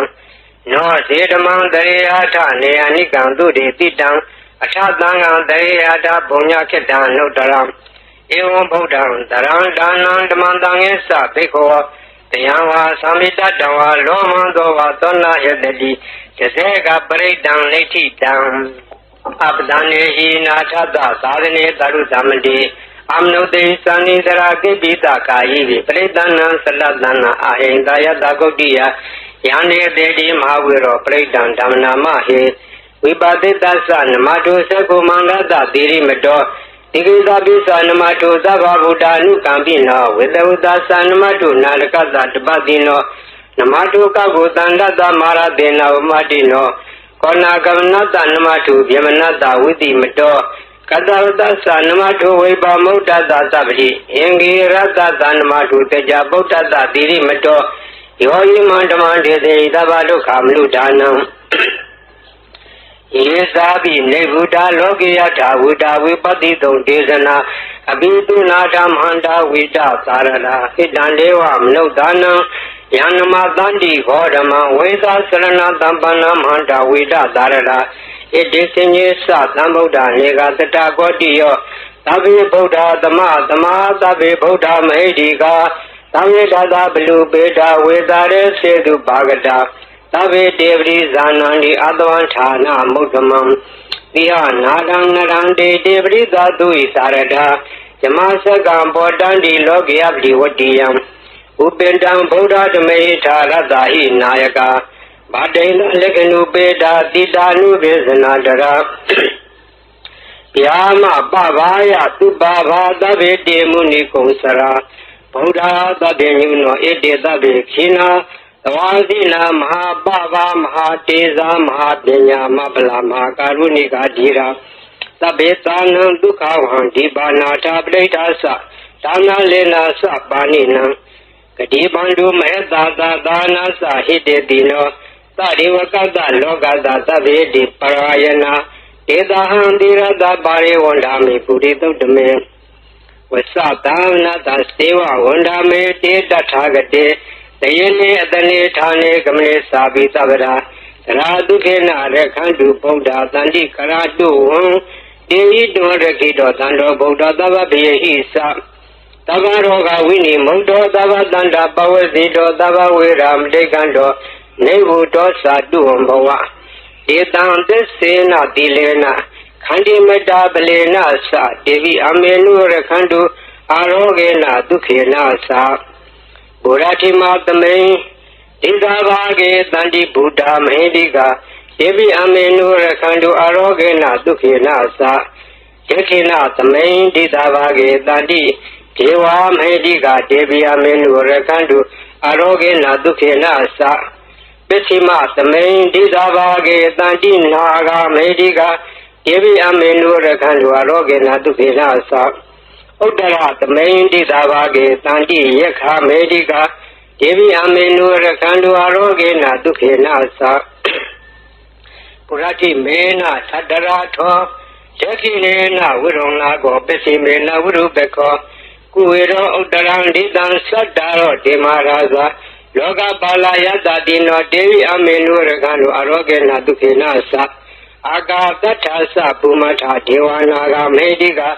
နောစေဓမ္မံတရေယထနေယနိကံသုတေတိတံအထသံဃံတရေယထဘုံညခိတံနုတ္တရံဧဝံဗုဒ္ဓံတရံဒါနံဓမ္မံတံယေသဘိက္ခောတယံဝါသမိတတံဝါလောမံသောဝါသောနာယတတိတစေကပရိတံလိဋ္ဌိတံအပဒနေဟိနာထသသာသနေတရုသမတိအမနုတေသန္နိတရာကိပိတကာယိပရိတဏံသလတနာအာဟိန္ဒယတဂုတ်တိယယန္နေတေတိမဟာဝေရောပရိတံဓမ္မနာမဟေဝိပါတိတ္သနမတုသကုမန္တတတိရိမတောတိကိသပိသနမတုသဗ္ဗဗုဒ္ဓ ानु ကံပိနောဝေတဝတ္တသနမတုနာလကတတပတိနောနမတုကကုတန္တတမာရတေနဝမတိနောကောနာကမနတနမတုဗျမနတဝိတိမတောကတဝတ္တသနမတုဝိပါမုဒ္ဒတသဗ္ဗတိအင်္ဂေရတသနမတုတေကြဗုဒ္ဓတတိရိမတောယောယိမန္တမန္တေတိသဗ္ဗဒုက္ခမနုဒါနံယေသာပိနေဗုဒ္ဓလောကိယထာဝုဒဝိပတိတုံဒေသနာအဘိတုနာဓမ္မန္တာဝိတသာရဏဟိတံဒေဝမနုဿာနံယန္နမတန္တိခောဓမ္မဝေသာစရဏတံပန္နမန္တာဝိတသာရဏဣတိစဉ္ညသသံဗုဒ္ဓနေကတတကောတိယောသဗ္ဗေဗုဒ္ဓသမသမာသဗ္ဗေဗုဒ္ဓမဟိတိကာသဗ္ဗေတသဘလူပေတာဝေတာရေစေတုပါကတာသဗ္ဗေတေပရိဇာနန္တိအတဝံဌာနမုဒ္ဓမံတိဟနာဒံနရံတေတေပရိသတုဣသာရတာဇမစကံဘောတန္တိလောကယပတိဝတ္တိယံဥပ္ပန္တံဗုဒ္ဓဓမေထာရတ္တဟိနာယကာဗတေနလက္ခဏုပေတာတိတာနုဘေဇနာတရာဗျာမပဘာယသူပါဘာသဗ္ဗေတေမုနိကုံစရာဗုဒ္ဓသဗ္ဗညုနောဣတေသဗ္ဗေခိနာသဝါသီနာမဟာပဘာမဟာတေဇာမဟာပညာမပလာမဟာကာရုဏိကာဓိရာသဗ္ဗေသာနံဒုက္ခဝံဒီပါဏာထာပဋိဋ္ဌာသဒါနလေနာသပါဏိနံကတိဘန္တုမေတ္တာသာနာသဟိတေတိနောသရိဝကတ္တလောကတသဗ္ဗေတိပရာယနာဧတဟံတိရတပါရိဝန္ဒာမိပုရိသုတ္တမေဝသသာနတသေဝဝန္ဒာမေတေတထာဂတေတယေနေအတနေဌာနေကမလေသာပိသဗ္ဗရာသရာဒုခေနရခန္တုဗုဒ္ဓတန္တိကရာတုဝံတေဟိတောရခိတောသံတော်ဗုဒ္ဓသဗ္ဗဘေဟိသသဗ္ဗရောဂဝိနိမုတ်တောသဗ္ဗတန္တာပဝစီတောသဗ္ဗဝေရမတိကံတောနေဝတောသာတုဝံဘဝဧတံသစ္စေနတိလေနခန္တိမတာပလေနသဒေဝိအမေနုရခန္တုအာရောဂေနဒုခေနသဘုရားတိမသမိန်ဣဒဘာဂေတန္တိဗုဒ္ဓမဟိတိကာဒေဝိအမေနုရခန္တုအာရောဂေနဒုခေနသယခေနသမိန်ဣဒဘာဂေတန္တိဒေဝမဟိတိကာဒေဝိအမေနုရခန္တုအာရောဂေနဒုခေနသပစ္စည်းမသမိန်ဣဒဘာဂေတန္တိနာဂမဟိတိကာဒေဝိအမေနုရခန္တုအာရောဂေနဒုခေနသဥတ္တရသမိန်တိသာဘာကေတန္တိယက္ခမေတိကာဒေဝိအမေနုရခန္တုအာရောဂေနဒုခေနသပုရတိမေနသတ္တရာထောယခိနေနဝိရောဏကောပစ္စည်းမေနဝိရုပခောကုဝေရောဥတ္တရံဒိတံသတ္တာရောဒေမရာဇာလောကပါလာယတတိနောဒေဝိအမေနုရခန္တုအာရောဂေနဒုခေနသအာကာတထသပုမထဒေဝနာဂမေတိကာ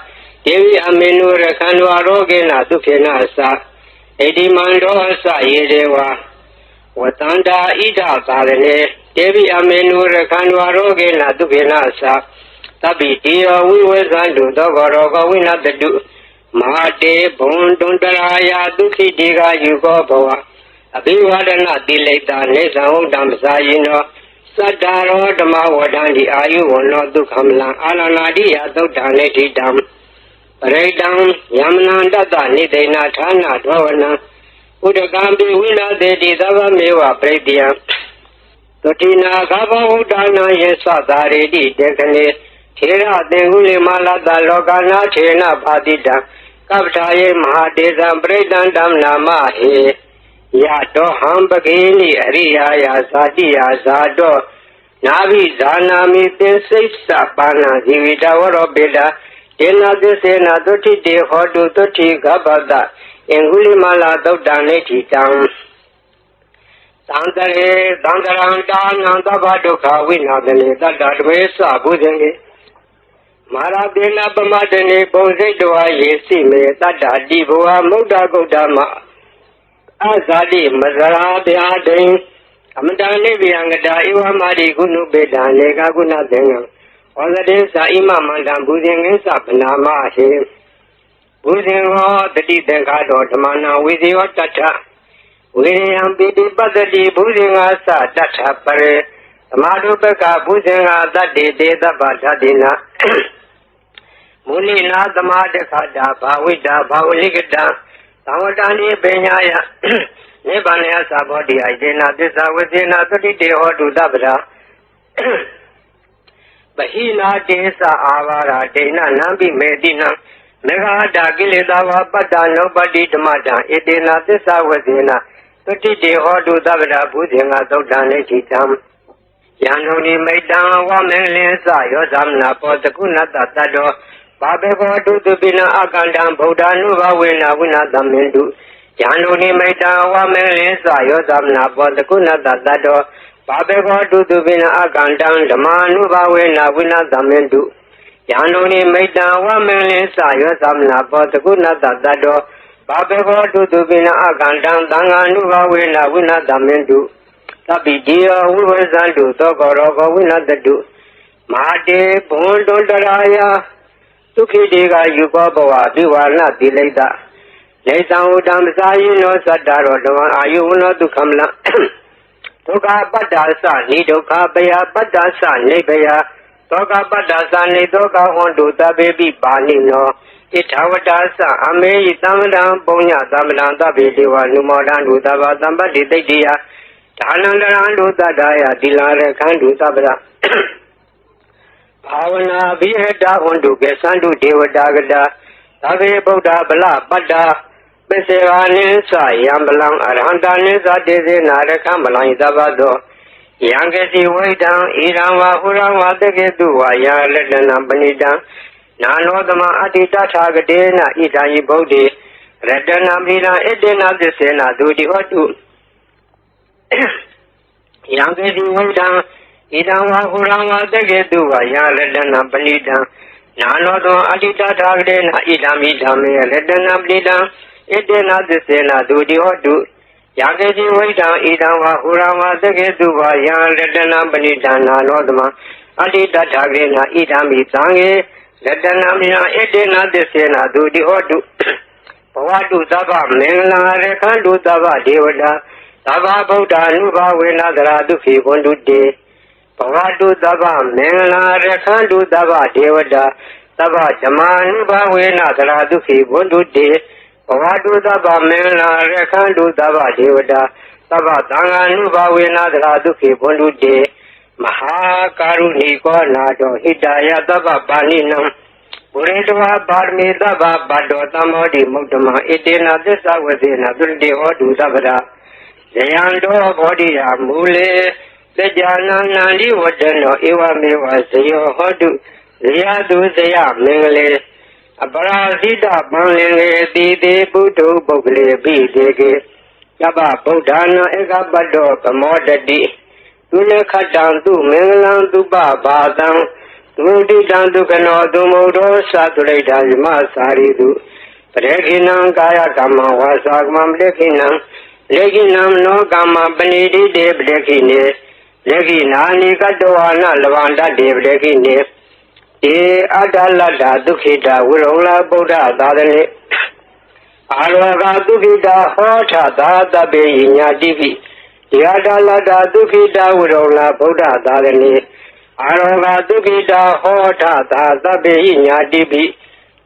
ဒေဝိအမေနုရခန္တုအာရောဂေနဒုခေနသဣတိမန္တောသယေဒေဝ ဝတန္တာဣဒသာရဏေတေဘိအမေနုရခန္ဓဝရောဂေနသုခေနသာသဗ္ဗိတိယဝိဝေသန္တုသောကောရောဂဝိနတတုမဟာတေဘုံတွန္တရာယဒုက္ခိတေကယူကောဘဝအဘိဝဒနာတိလိတာနေသံဟုတ်တံပစာယိနောသတ္တရောဓမ္မဝဒံဒီအာယုဝနောဒုက္ခမလံအာလနာတိယသုတ်တံနေတိတံပရိတံယမနန္တတနိဒေနာဌာနဒေဝနံဥဒကံပိဝိနာတေတိသဗ္ဗမေဝပရိတယံသတိနာခဘဝုဒ္ဒနာယေသသာရေတိတေခနေထေရသင်္ကုလိမလာတလောကနာထေနပါတိတံကပ္ပထာယေမဟာတေဇံပရိတံဓမ္မနာမဟေယတောဟံပကေနိအရိယာယဇာတိယဇာတောနာဘိဇာနာမိသင်္စိစ္ဆပါဏဇီဝိတဝရောပေတာဒေနသစ္စေနသုတိတေဟောတုသုတိကပ္ပတအင်္ဂုလိမလာသုတ်တံနေတိတံသံတရေသံတရံတာနံသဗ္ဗဒုက္ခဝိနာသနေတတ္တတဝေသဘုဇင်ေမာရတေနပမတနေပုံစိတ်တော်ယေစီမေတတ္တတိဘဝမုဒ္ဒဂုတ်တမအဇာတိမဇရာဗျာတိအမတန်နိဗ္ဗယံကတာဧဝမာရိကုဏုပေတံလေကကုဏသင်္ကံဩဇတေသာဣမမန္တံဘုဇင်ငင်းသဗ္ဗနာမဟေဘုဇင်ဟောတတိသင်္ခါတော်ဓမ္မနာဝိဇေယောတတ္ထဝိရိယံပိတိပတ္တိဘုဇင်ငါသတတ္ထပရေသမာဓုပကဘုဇင်ငါတတ္တိတေသဗ္ဗဓာတိနာမုနိနာသမာဒခတာဘာဝိတာဘာဝလိကတံသံဝတ္တနိပညာယနိဗ္ဗာန်ယသဘောတိအိဒေနာသစ္စာဝိသေနာသတိတေဟောတုသဗ္ဗရာပဟိနာတေသအာဝါရဒေနနံပိမေတိနံမေဃာတာကိလေသာဝပတ္တနုပတိဓမ္မတံဣတေနာသစ္စာဝိသေနာသတိတေဟောတုသဗ္ဗရာဘုဇင်္ဂသုတ်တံနေတိတံယံထုံနိမိတ္တံဝမေလင်းစယောသမနာပောတကုဏတတတ္တောဘာဘေကောတုတုပိနအကန္တံဗုဒ္ဓ ानु ဘဝေနဝိနာသမင်တုယံထုံနိမိတ္တံဝမေလင်းစယောသမနာပောတကုဏတတတ္တောဘာဘေကောတုတုပိနအကန္တံဓမ္မာနုဘဝေနဝိနာသမင်တုယံထုံနိမိတ္တံဝမေလင်းစယောသမနာပောတကုဏတတတ္တောဘာဘေကောတုတုပိနအကန္တံသံဃာနုဘဝေနဝိနာသမင်တုသဗ္ဗိတိယဝိဝေသန္တုသောကောရောဂဝိနတတုမဟာတေဘုံတွန္တရာယဒုက္ခိတေကယူကောဘဝဒီဝါနတိလိတနေသံဝတံပစာယိနောသတ္တရောဓမ္မအာယုဝနောဒုက္ခမလဒုက္ခပတ္တာသနိဒုက္ခပယပတ္တာသနိဗယဒုက္ခပတ္တာသနိဒုက္ခဟွန်တုသဗ္ဗေပိပါဏိနောဣထဝတ္တာသအမေယသမ္မတံပုညသမ္မတံသဗ္ဗေဒေဝနုမောဒံဒုသဗ္ဗသမ္ပတ္တိတိတ္တိယဒါနန္တရံဒုသတ္တယတိလာရခန္တုသဗ္ဗရဘာဝနာဘိဟတဟွန်တုကေသန္တုဒေဝတာကတာသဗ္ဗေဗုဒ္ဓဗလပတ္တာပစ္စေဝနိသယံပလံအရဟံတနိသတေစေနာရခမလံသဗ္ဗသောယံကေစီဝိတံဣရံဝဟုရံဝတကေတုဝယလတနံပဏိတံနာနောသမအတ္တိတထာဂတေနဣဒံယိဗုဒ္ဓေရတနာမိရံဣတေနသစ္စေနဒုတိဟောတုယံကေစီဝိတံဣဒံဝဟုရံဝတကေတုဝယလတနံပဏိတံနာနောသမအတ္တိတထာဂတေနဣဒံမိဓမ္မေရတနာပဏိတံဣတေနသစ္စေနဒုတိဟောတုယံကေစီဝိတံဣဒံဝဟုရံဝတကေတုဝယလတနာပဏိတံနာနောသမအတ္တိတထာဂတေနဣဒံမိသံဃေရတနာမိယဣတေနသစ္စေနဒုတိဟောတုဘဝတုသဗ္ဗမင်္ဂလာရခန္တုသဗ္ဗဒေဝတာသဗ္ဗဗုဒ္ဓ ानु ဘဝေနသရာဒုက္ခိဘွန္တုတေဘဝတုသဗ္ဗမင်္ဂလာရခန္တုသဗ္ဗဒေဝတာသဗ္ဗဓမ္မာနုဘဝေနသရာဒုက္ခိဘွန္တုတေဘဝတုသဗ္ဗမင်္ဂလာရခန္တုသဗ္ဗဒေဝတာသဗ္ဗသံဃာနုဘဝေနသရာဒုက္ခိဘွန္တုတေမဟာကာရုဏိကောနာတောဟိတယသဗ္ဗပါဏိနံဘုရေတဝါပါရမီသဗ္ဗဗတ္တောသမ္မောတိမုဒ္ဓမံဣတေနသစ္စာဝသေနသုတိဟောတုသဗ္ဗရာဇယံတောဘောဓိယာမူလေသစ္စာနန္နံလိဝတ္တနောဧဝမေဝဇယောဟောတုဇယတုဇယမင်္ဂလေအပရာဇိတပံလင်လေတိတေပုထုပုဂ္ဂလေပိတေကေယပဗုဒ္ဓနာဧကပတ္တောသမောတတိသူလခတံသူမင်္ဂလံသူပဘာတံသုတိတံဒုက္ခနောသုမုဒ္ဒောသသုရိတံယမစာရိတုပရေခိနံကာယကမ္မဝါစာကမ္မပရေခိနံ Legi nam no kama panidi de blekine, legi nani katoana lavanda de blekine, e adalada dukhita urola Buddha dadane, Arvaga dukhita hota dada be inyadivi, Yadalada dukhita urola Buddha dadane, Arvaga dukhita hota dada be inyadivi,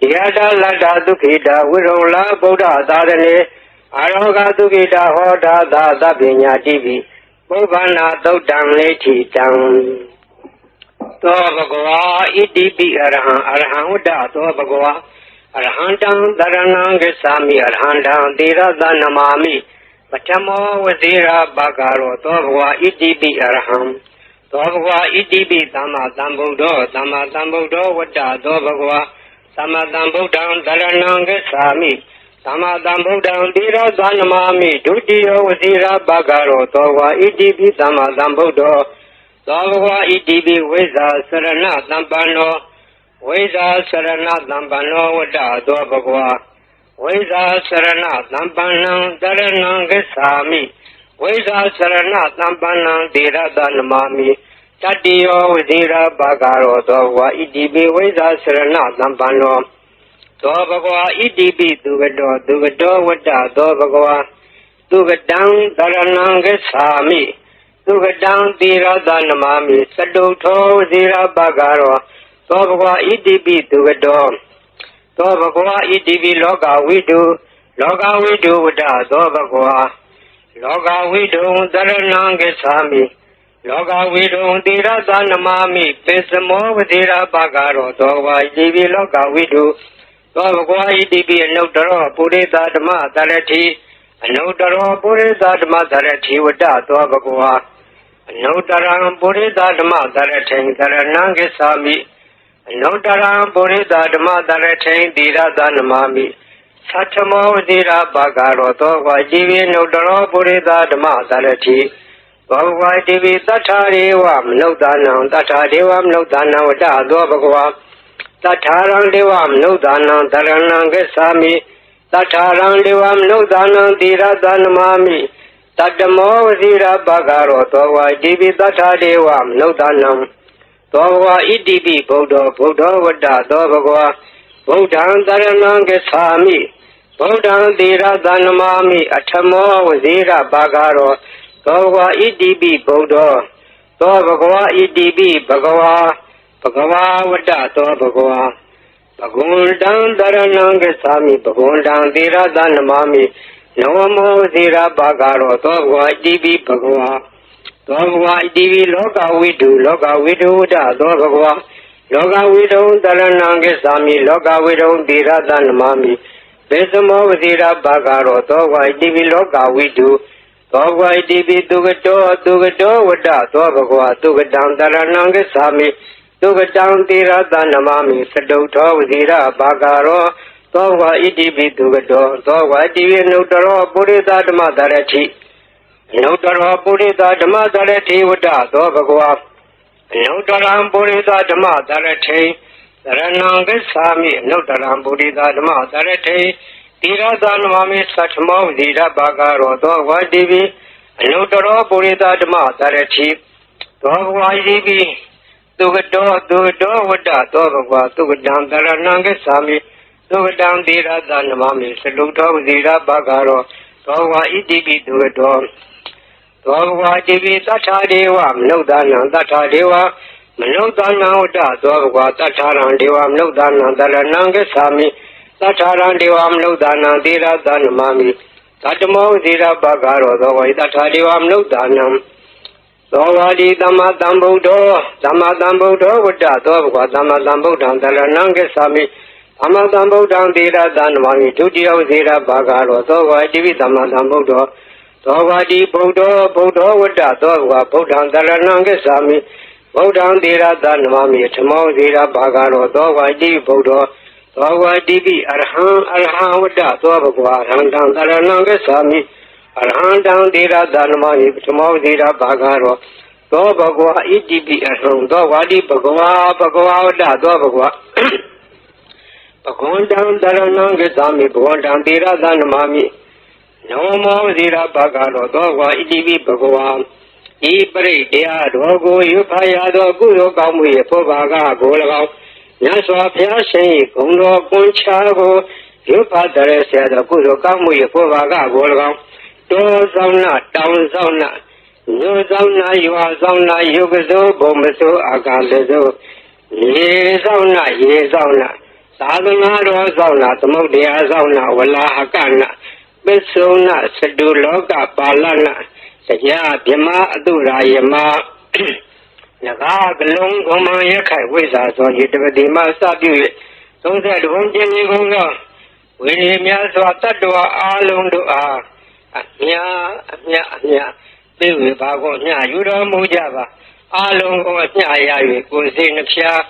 Yadalada dukhita urola Buddha dadane, Aroga Dugita Hoda Dada Binya Divi, Bobana Dodang Leti Dang Tobagua, Idibi Arhan Uda, Tobagua, Arhandang, Daranang, Sami, Arhandang, Dira Danamami, Patamo, Wazira Bagaro, Tobagua, Idibi Arham, Tobagua, Idibi Dama Dambudo, Wada, Tobagua, Sama Dambudang, Daranang, Sami. Samadam Buddham Dira Dhanamami Dutiyo Dira Bagaro Towa Idibi Samadam Buddha Towa Idibi Veza Sarana Dambano Veza Sarana Dambano Vada Dobagwa Veza Sarana Dambanam Dharanam Gesami Veza Sarana Dambanam Dira Dhanamami Tatiyo Dira Bagaro Towa Idibi Veza Sarana Dambano Dobagwa Idibi Dugado Wada Dobagwa Dugadang Daranang Sami Dugadang Dira Danamami Saduto Dira Bagaro Dobagwa Idibi Dugado Dobagwa Idibi Loga Widu Wada Dobagwa Loga Widu Daranang Sami Loga Widu Dira Danamami Pesamo Dira Bagaro Dobagwa Idibi Loga Widu Dobagwa Idibi Anudaro Purita Dhamma Dharati Anudaro Purita Dhamma Dharati Vada Dobagwa Anudaram Purita Dhamma Dharati Dharananga Sami Anudaram Purita Dhamma Dharati Dira Dhanamami Satamo Dira Bagaro Dobagwa Idibi Anudaro Purita Dhamma Dharati Dobagwa Idibi Tatharevam Nudanam Vada Dobagwa Tatharang Devam Nudanam Dharanang Gesami Tatharang Devam Nudanam Dira Dhanamami Tatamo Dira Bagaro Towa Idibi Tatharevam Nudanam Towa Idibi Buddha Vada Dobagwa Buddhang Dharanang Gesami Buddhang Dira Dhanamami Atamo Dira Bagaro Towa Idibi Buddha Dobagwa Idibi Bhagava Bhagava Vada Dobagwa Bhagundang Dharanang Sami Bhagundang Dira Dhanamami Navamo Dira Bagaro Dobagwa Idibi Bhagava Dobagwa Idibi Loga Vidu Vada Dobagwa Loga Vidu Dharanang Sami Loga Vidu Dira Dhanamami Besamo Dira Bagaro Dobagwa Idibi Loga Vidu Dobagwa Idibi Dugado Vada Dobagwa Dugadang Dharanang Sami Dugadang Dira Dhanamami Saduto Dira Bagaro Towa Idibi Dugado Towa Idibi Nudaro Purita Dhamma Dharati Nudaro Purita Dhamma Dharati Vada Dobagwa Nudaram Purita Dhamma Dharati Dharanang Sami Nudaram Purita Dhamma Dharati Dira Dhanamami Satamo Dira Bagaro Towa Idibi Nudaro Purita Dhamma Dharati Towa Idibi Dugado Vada Dobagwa Dugadang Dharanang Sami Dugadang Dira Dhanamami Saluto Dira Bagaro Towa Idibi Dugado Dobagwa Idibi Tatharevam Nudanam Manudana Vada Dobagwa Tatharang Devam Nudana Dharanang Sami Tatharang Devam Nudana Dira Dhanamami Tatamo Dira Bagaro Towa Tatharevam Nudanam Dovadi Dhamma Dambudo Vada Dobagwa Dhamma Dambudang Dharanang Sami Dhamma Dambudang Dira Dhanamami Dutiyo Dira Bagaro Towa Idibi Dhamma Dambudo Dovadi Buddha Vada Dobagwa Buddhang Dharanang Sami Buddhang Dira Dhanamami Tamo Dira Bagaro Towa Idibi Buddha Towa Idibi Arhan Vada Dobagwa Arhandang Dharanang Sami Arhandang Dira Dhanamami Tamo Dira Bagaro Dobagwa Idibi Arham Dovadi Bhagava Vada Dobagwa Bhagundang Dharanang Sami Bhagundang Dira Dhanamami နောမောသီရဘဂရောသောဝါဣတိပိဘဂဝါဤပရိတရားတော်ကိုယူဖာရသောကုသိုလ်ကောင်းမှု၏ဖို့ဘာကကို၎င်းမြတ်စွာဘုရားရှင်၏ဂုဏ်တော်ကွန်ချာကိုယူဖာတရစေသောကုသိုလ်ကောင်းမှု၏ဖို့ဘာကကို၎င်းတောဆောင်နာတောင်ဆောင်နာညိုဆောင်နာရွာဆောင်နာယုကစိုးဘုံမစိုးအာကာလစိုးရေဆောင်နာရေဆောင်နာသာသနာတော်ဆောင်နာသမုဒ္ဒရာဆောင်နာဝလာဟကနာပစ္စုနာသတုလောကပါဠနာတရားဗြဟ္မာအတုရာယမနဂါကလုံးဂုံမရခိုင်ဝိဇာသောယတပတိမစပြု၍32ဘုံပြင်းကြီးကုန်သောဝိရိယများစွာတတ္တဝါအလုံးတို့အားအမြပြေဝေပါကုန်မြယူတော်မူကြပါအလုံးကိုအမြရ၍ကိုယ်စိတ်နှဖျား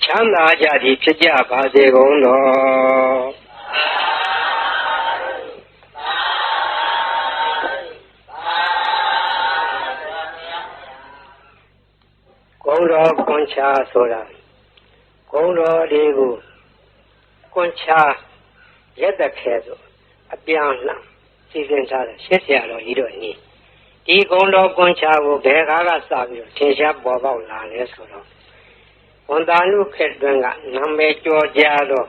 ချမ်းသာကြသည်ဖြစ်ကြပါစေကုန်တော်ဂုံတော်ကွန်ချာဆိုတာဂုံတော်လေးကိုကွန်ချာရက်တခဲဆိုအပြန်လှန်စီစဉ်ထားတဲ့ရှစ်ဆရာတော်ကြီးတို့ညီဒီဂုံတော်ကွန်ချာကိုဘယ်ကားကစပြီးတော့ထင်ရှားပေါ်ပေါက်လာလဲဆိုတော့ဝန်တာနုခေတ်တွင်ကနာမည်ကျော်ကြားသော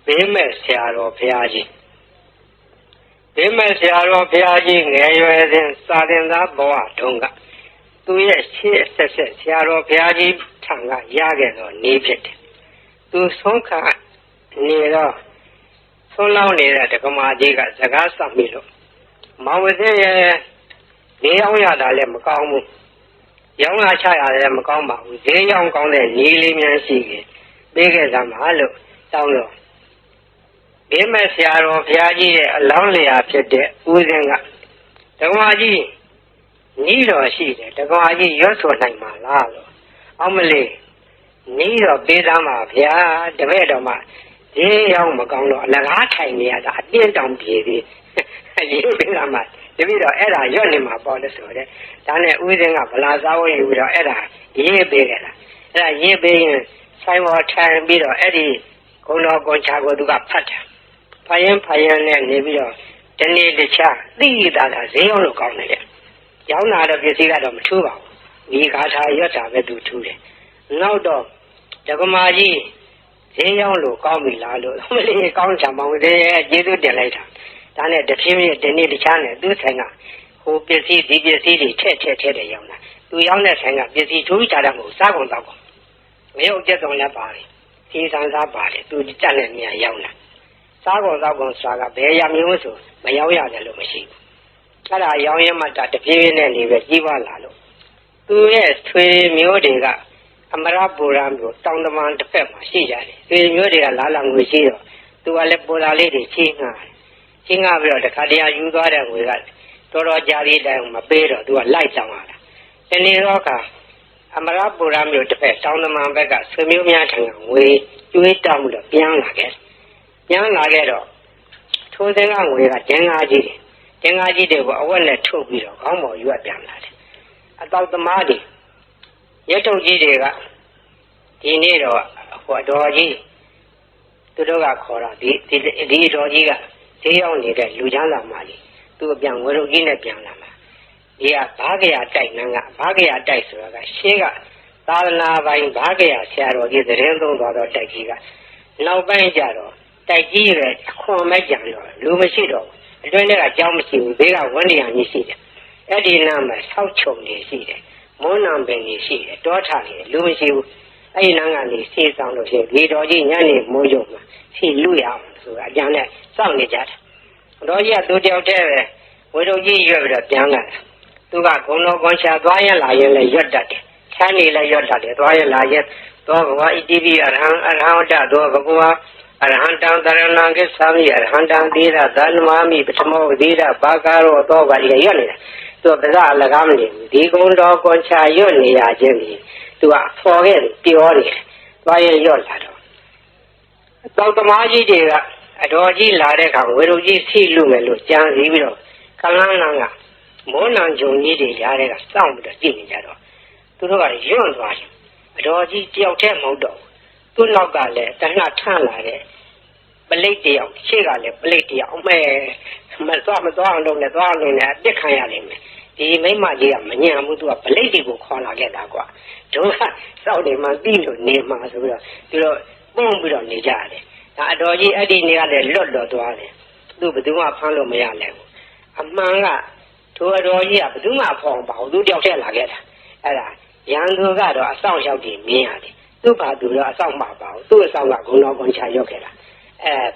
ဘေးမဲ့ဆရာတော်ဘုရားကြီးဘေးမဲ့ဆရာတော်ဘုရားကြီးငယ်ရွယ်စဉ်စာသင်သားဘဝတုန်းကသူရဲ့ရှေ့ဆက်ဆရာတော်ဘုရားကြီးထံကရခဲ့သောနေဖြစ်တယ်သူဆုံးခါနေတော့ဆုံးလောင်းနေတဲ့ဒကမာကြီးကစကားဆက်ပြီးလို့မောင်ဝစေရဲ့နေအောင်ရတာလည်းမကောင်းဘူးရောင်းလာချရလည်းမကောင်းပါဘူးဈေးရောင်းကောင်းတဲ့နေလေးများရှိခဲ့ပေးခဲ့သမှာလို့တောင်းလို့ဘေးမဲ့ဆရာတော်ဘုရားကြီးရဲ့အလောင်းလျာဖြစ်တဲ့ဦးစင်းကဒကမာကြီးနီးတော်ရှိတယ်ဒကမာကြီးရွတ်ဆိုနိုင်မှာလားလို့အောင်မလေးနီးတော်ပေးသားမှာဗျာတပည့်တော်မှာဈေးရောင်းမကောင်းတော့အလကားထိုင်နေရတာအတင်းတောင်ပြေသေးရေးပေးသားမှာတပည့်တော်အဲ့ဒါရွတ်နေမှာပေါ့လို့ဆိုတဲ့ဒါနဲ့ဦးစင်းကဗလာစားဝဲယူပြီးတော့အဲ့ဒါရေးပေးခဲ့တာအဲ့ဒါရေးပေးရင်ဆိုင်ပေါ်ထိုင်ပြီးတော့အဲ့ဒီဂုံတော်ကွန်ချာကိုသူကဖတ်တာဖယင်းနဲ့နေပြီးတော့ဒီနေ့တခြားသိတာကဈေးရောင်းလို့ကောင်းတယ်လေရောင်းလာတဲ့ပစ္စည်းကတော့မထူးပါဘူးဒီဂါထာရွတ်တာပဲသူထူးတယ်နောက်တော့ဒကမာကြီးဈေးရောင်းလို့ကောင်းပြီလားလို့မလေးကောင်းချင်ပါဘူးတဲ့ကျေးဇူးတင်လိုက်တာဒါနဲ့တဖြည်းဖြည်းဒီနေ့တခြားနဲ့သူ့ဆိုင်ကဟိုပစ္စည်းဒီပစ္စည်းတွေထည့်တယ်ရောင်းတာသူရောင်းတဲ့ဆိုင်ကပစ္စည်းထူးခြားတာမဟုတ်စားကုန်တော့မရုပ်ကျက်တော်လည်းပါတယ်စီဆန်းစားပါတယ်သူတက်တဲ့နေရာရောင်းတာစားကုန်တော့ကုန်စားကဘယ်ရမျိုးဆိုမရောင်းရတယ်လို့မရှိဘူးအဲ့ဒါရောင်းရမှတဖြည်းဖြည်းနဲ့နေပဲကြီးပါလာလို့သူရဲ့ဆွေမျိုးတွေကအမရပူရမျိုးတောင်တမန်တစ်ဖက်မှာရှိကြတယ်ဆွေမျိုးတွေကလာလာငွေရှိတော့သူကလည်းပူလာလေးတွေချင်းငှားပြီးတော့တခါတည်းယူသွားတဲ့ငွေကတော်တော်ကြာသေးတယ်မပေးတော့သူကလိုက်တောင်းလာတာဒီနေ့တော့ကအမရပူရမျိုးတစ်ဖက်တောင်တမန်ဘက်ကဆွေမျိုးများထံကငွေကျွေးတောင်းလို့ပြန်လာခဲ့တော့ထိုးစင်းကငွေကကျင်းကားကြီးတွေကိုအဝက်နဲ့ထုတ်ပြီးတော့ခေါင်းပေါ်ရွက်ပြန်လာတယ်အတောက်သမားတွေရဲထုတ်ကြီးတွေကဒီနေ့တော့ဟိုတော်ကြီးသူတို့ကခေါ်တာဒီတော်ကြီးကဈေးရောက်နေတဲ့လူချမ်းသာမကြီးသူအပြန်ဝရုပ်ကြီးနဲ့ပြန်လာမှာဒီကဘာကရတိုက်နှံကဘာကရတိုက်ဆိုတာကရှေးကသာသနာပိုင်ဘာကရဆရာတော်ကြီးသတင်းသုံးသွားတော့တိုက်ကြီးကနောက်ပိုင်းကျတော့တိုက်ကြီးရဲ့အခွန်မဲ့ကြံတော့လူမရှိတော့အတွင်းထဲကကြောင်းမရှိဘူးဘေးကဝန်းနေရကြီးရှိတယ်အဲ့ဒီနားမှာဆောက်ချုံနေရှိတယ်မွန်းနံပင်ကြီးရှိတယ်တောထနေလူမရှိဘူးအဲ့ဒီနားကနေစေးဆောင်လို့ရှိရင်ဒီတော်ကြီးညနေမိုးရုံမှာစီလူရအောင်ဆိုတာအကြံနဲ့စောင့်နေကြတယ်တော်ကြီးကသူတယောက်တည်းပဲဝေရုပ်ကြီးရွက်ပြီးတော့ပြန်လာတာသူကဂုံတော်ကွန်ချာသွားရင်လာရင်လည်းရွတ်တတ်တယ်ချမ်းနေလည်းရွတ်တတ်တယ်သွားရင်လာရင်သောဘဝဣတိပိအရဟံဝတ္တသောဘဂဝါအရဟံတံတရဏံကိသာမိအရဟံတံသီရသနမမိပထမောသီရဘာကာရောသောပါရိယရွတ်နေတာသူကပဇအလကားမနေဘူးဒီဂုံတော်ကွန်ချာရွတ်နေရခြင်းဒီသူကဖော်ခဲ့ပြောနေတယ်သွားရင်ရွတ်လာတော့တောက်သမားကြီးတွေကအတော်ကြီးလာတဲ့အခါဝေရုပ်ကြီးဆီလူမယ်လို့ကြံစည်ပြီးတော့ကလန်းလန်းကမိုးနံဂျုံကြီးတွေရားတဲ့ကစောင့်ပြီးတော့ကြည့်နေကြတော့သူတို့ကရွံ့သွားတယ်အတော်ကြီးတယောက်တည်းမဟုတ်တော့သူ့နောက်ကလည်းတဏှထန့်လာတဲ့ပ လိတ်တယောက်ရှေ့ကလည်းပလိတ်တယောက်အမဲမသွားအောင်လုပ်နေသွားအောင်လုပ်နေအစ်ခံရလိမ့်မယ်ဒီမိမကြီးကမညံဘူးသူကပလိတ်တွေကိုခေါ်လာခဲ့တာကွာတို့ကစောက်တယ်မှပြီးလို့နေမှာဆိုပြီးတော့သူတို့ပုံပြီးတော့နေကြတယ်ဒါအတော်ကြီးအဲ့ဒီနေကလည်းလွတ်တော်သွားတယ်သူဘယ်သူမှဖမ်းလို့မရနိုင်ဘူးအမှန်ကသူအတော်ကြီးကဘယ်သူမှဖော်မပါဘူးသူတယောက်တည်းလာခဲ့တာအဲ့ဒါရန်သူကတော့အဆောင်ရောက်ပြီးမြင်ရတယ်သူ့ဘာသူတော့အဆောင်မှာပါဘူးသူ့အဆောင်ကဂုဏတော်ကွန်ချရောက်ခဲ့တာ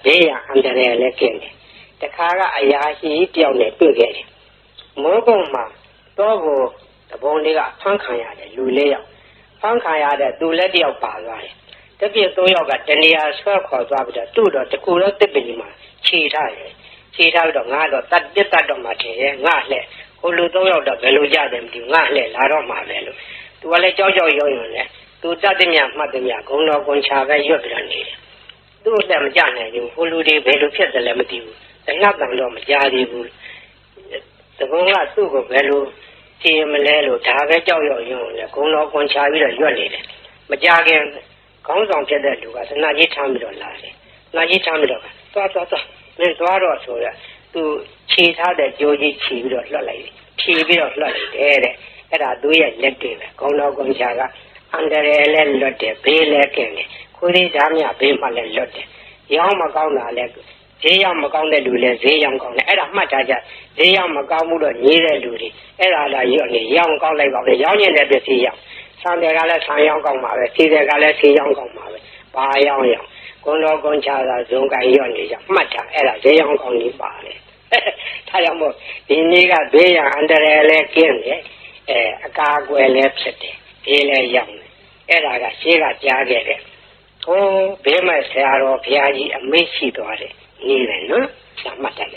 ဘေးရအန္တရာယ်လည်းကင်းတယ်တခါကအရာရှိတယောက်နဲ့တွေ့ခဲ့တယ်မိုးကုန်းမှာတော့ကိုတပုံလေးကဖမ်းခံရတယ်လူ၄ယောက်ဖမ်းခံရတဲ့သူလည်းတယောက်ပါသွားတယ်တပြည့်၃ယောက်ကတနေရာဆွဲခေါ်သွားပြီးတော့သူ့တော့တကူတော့တစ်ပင်မှာခြေထားတယ်ခြေထားပြီးတော့ငါတော့တတ်တော့မှထင်ရဲ့ငါလှဲ့ဟိုလူ၃ယောက်တော့ဘယ်လိုကြတယ်မသိဘူးငါလှဲ့လာတော့မှပဲလို့သူကလည်းကြောက်ကြောက်ရုံနဲ့သူတတ်တဲ့မြတ်မှတ်တဲ့မြတ်ဂုံတော်ကွန်ချပဲရွတ်ပြီးတော့နေတယ်သူ့လည်းမကြနိုင်ဘူးဟိုလူတွေဘယ်လိုဖြစ်တယ်လဲမသိဘူးတဏှတ်တန်တော့မကြားသေးဘူးတကုန်းကသူ့ကိုဘယ်လိုကြည့်မလဲလို့ဒါပဲကြောက်ရွံ့ရုံနဲ့ဂုံတော်ကွန်ချပြီးတော့ရွတ်နေတယ်မကြခင်ခေါင်းဆောင်ဖြစ်တဲ့လူကသနာကြီးထမ်းပြီးတော့လာတယ်နာကြီးထမ်းပြီးတော့သွားမင်းသွားတော့ဆိုရသူခြေထားတဲ့ကြိုးကြီးခြေပြီးတော့လှက်လိုက်တယ်ခြေပြီးတော့လှက်လိုက်တယ်တဲ့အဲ့ဒါသူရဲ့လက်တွေပဲဂုံတော်ကွန်ချကအန္တရာယ်လည်းလွတ်တယ်ဘေးလည်းကင်းတယ်ခိုးသေးဓာမြဘေးမှလည်းလွတ်တယ်ရောင်းမကောင်းတာလည်းဈေးရောက်မကောင်းတဲ့လူလည်းဈေးရောက်ကောင်းတယ်အဲ့ဒါမှတ်ထားကြဈေးရောက်မကောင်းမှုတော့ညီးတဲ့လူတွေအဲ့ဒါလာရွတ်နေရောင်းကောင်းလိုက်ပါပဲရောင်းနေတဲ့ပစ္စည်းရောက်ဆံတယ်ကလည်းဆံရောင်းကောင်းပါပဲစီတယ်ကလည်းစီရောင်းကောင်းပါပဲဘာရောင်းဂုံတော်ကွန်ချတာဇုံကရွတ်နေကြမှတ်ထားအဲ့ဒါဈေးရောက်ကောင်းနေပါလေထားရမို့ဒီနေ့ကဘေးရန်အန္တရာယ်လည်းကင်းတယ်အကာအကွယ်လည်းဖြစ်တယ်ဒီလည်းရောက်တယ်အဲ့ဒါကရှေးကကြားခဲ့တဲ့ဟိုဘေးမဲ့ဆရာတော်ဘုရားကြီးအမိန့်ရှိသွားတယ်နေတယ်နော်သာမှတ်တယ်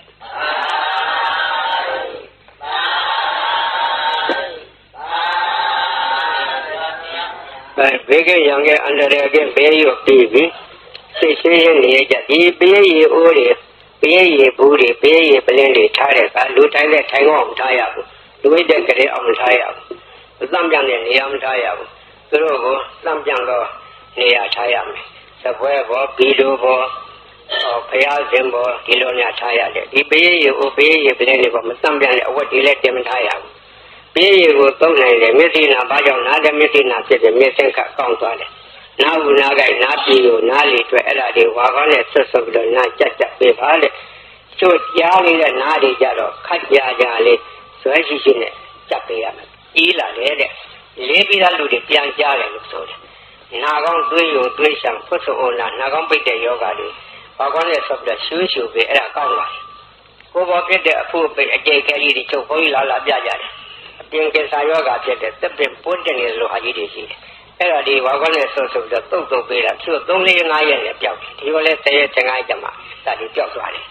ဘေးကရံကအန္တရာယ်ကဘေးရွပြီးပြီစိတ်ရှင်းရနေကြဒီဘေးရီအိုးတွေဘေးရီဘူးတွေဘေးရီပလင်းတွေထားတဲ့ကလူတိုင်းနဲ့ထိုင်အောင်ထားရဘူးလူဝိတဲ့ကလေးအောင်ထားရဘူးသံပြန်တဲ့နေရာမထားရဘူးသူတို့ကိုသံပြန်တော့နေရာထားရမယ်သပွဲဘောဘီလိုဘောဘုရားရှင်ဘောဒီလိုများထားရတယ်ဒီဘေးရီအိုးဘေးရီပလင်းတွေဘောမသံပြန်တဲ့အဝတ်တွေလည်းတင်မထားရဘူးဘေးရီကိုသုံးနိုင်တယ်မျက်စိနာဘာကြောင့်နားတဲ့မျက်စိနာဖြစ်တယ်မျက်စင်ကကောင်းသွားတယ်နားဘူးနားကြိုက်နားပြည်ကိုနားလေတွေ့အဲ့ဒါတွေဝါကောင်းနဲ့ဆွတ်ပြီးတော့နားကြက်ပေးပါလေချို့ကြားနေတဲ့နားတွေကြတော့ခက်ကြလေးဇွဲရှိနဲ့ကြက်ပေးရမယ်ကြီးလာတယ်တဲ့လေးပြီးသားလူတွေပြန်ကြားတယ်လို့ဆိုတယ်နာကောင်းတွေးရုံတွေးရှံဖွတ်ဆိုအောင်လားနာကောင်းပိတ်တဲ့ယောဂတွေဝါကောင်းနဲ့ဆွတ်ပြီးတော့ရှူးရှူပေးအဲ့ဒါကောင်းလာတယ်ကိုယ်ပေါ်ဖြစ်တဲ့အဖို့ပိတ်အကျိတ်ကလေးတွေချုပ်ခေါင်းလာပြကြတယ်အပြင်ကစားယောဂဖြစ်တဲ့သက်ပင်ပွင့်တယ်လို့ဟာကြီးတွေရှိတယ်အဲ့ဒါဒီဝါကောင်းနဲ့ဆွတ်ပြီးတော့တုတ်ပေးတာသူ့3-4 ရက်နဲ့ပျောက်တယ်ဒီလိုလဲ10 ရက်15 ရက်မှဒါဒီပျောက်သွားတယ်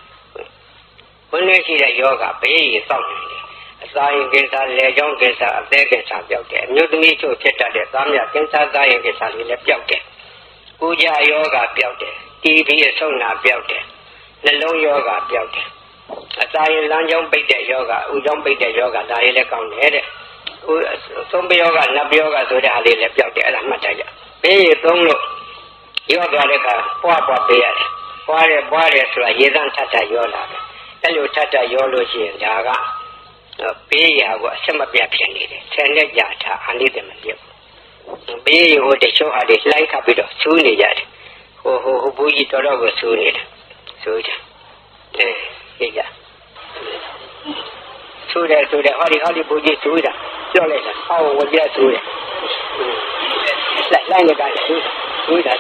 ဘုန်းကြီးရှိတဲ့ယောဂဘေးကြီးစောင့်နေတယ်အစာရင်ကိစ္စလေကြောင်းကိစ္စအသေးကိစ္စပျောက်တယ်အမျိုးသမီးချို့ဖြစ်တတ်တဲ့သားမြကိစ္စသားရင်ကိစ္စလေးလည်းပျောက်တယ်ကိုကြယောဂပျောက်တယ်တီဗီအဆုံးနာပျောက်တယ်နှလုံးယောဂပျောက်တယ်အစာရင်လမ်းကြောင်းပိတ်တဲ့ယောဂဥကြောင်းပိတ်တဲ့ယောဂဒါလေးလည်းကောင်းတယ်တဲ့သုံးပယောဂနတ်ပယောဂဆိုတဲ့ဟာလေးလည်းပျောက်တယ်အဲ့ဒါမှတ်ထားကြဘေးရသုံးလို့ရောသွားတဲ့အခါပွားပေးရတယ်ပွားတယ်ဆိုတာရေသန့်ထပ်ရောလာတယ်အဲ့လိုထပ်ရောလို့ရှိရင်ဒါကဘေးရာကိုအဆက်မပြတ်ဖြစ်နေတယ်ဆယ်နှစ်ကြာထားအလေးတမပြတ်ဘူးဘေးရဟိုတချို့ဟာတွေလှိုက်ခတ်ပြီးတော့ဆူးနေကြတယ်ဟိုဘူးကြီးတော်တော်ကိုဆူးနေတယ်ဆူးကြကြည့်ကြဆူးတယ်ဟောဒီဘူးကြီးဆူးတာပြောလိုက်တာဟောဝကြဆူးတယ်လိုက်နေကြတယ်ဆူးတာ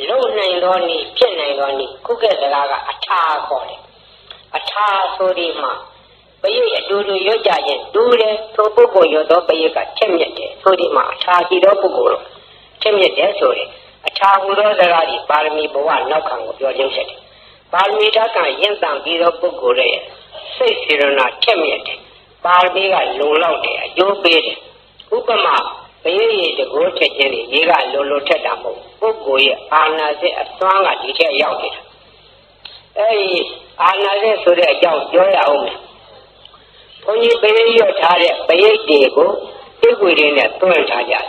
လုံနိုင်တော်နီဖြစ်နိုင်တော်နီခုကဲ့စကားကအထာခေါ်တယ်အထာဆိုဒီမှာဘ ရိတ်အတူတူရွတ်ကြရင်တူးတယ်ထိုပုဂ္ဂိုလ်ရွတ်သောပရိတ်ကထက်မြက်တယ်ဆိုဒီမှာအထာရှိသောပုဂ္ဂိုလ်ထက်မြက်တယ်ဆိုရင်အထာဟူသောစကားဒီပါရမီဘဝနောက်ခံကိုပြောခြင်းဖြစ်တယ်ပါရမီဓာတ်ကရင့်တန်ပြီးသောပုဂ္ဂိုလ်ရဲ့စိတ်စေရနာထက်မြက်တယ်ပါရမီကလုံလောက်တယ်အကျိုးပေးတယ်ဥပမာပရိတ်တကိုးထက်ခြင်းတွေရေကလုံထက်တာမဟုတ်ပုဂ္ဂိုလ်ရဲ့အာနာစိတ်အသွမ်းကဒီထက်ရောက်နေတာအဲဒီအာနာစိတ်ဆိုတဲ့အကြောင်းပြောရအောင်မယ်ဘုန်းကြီးပရိတ်ရွတ်ထားတဲ့ပရိတ်တွေကိုသိကွေတွေနဲ့တွန်းထားကြတယ်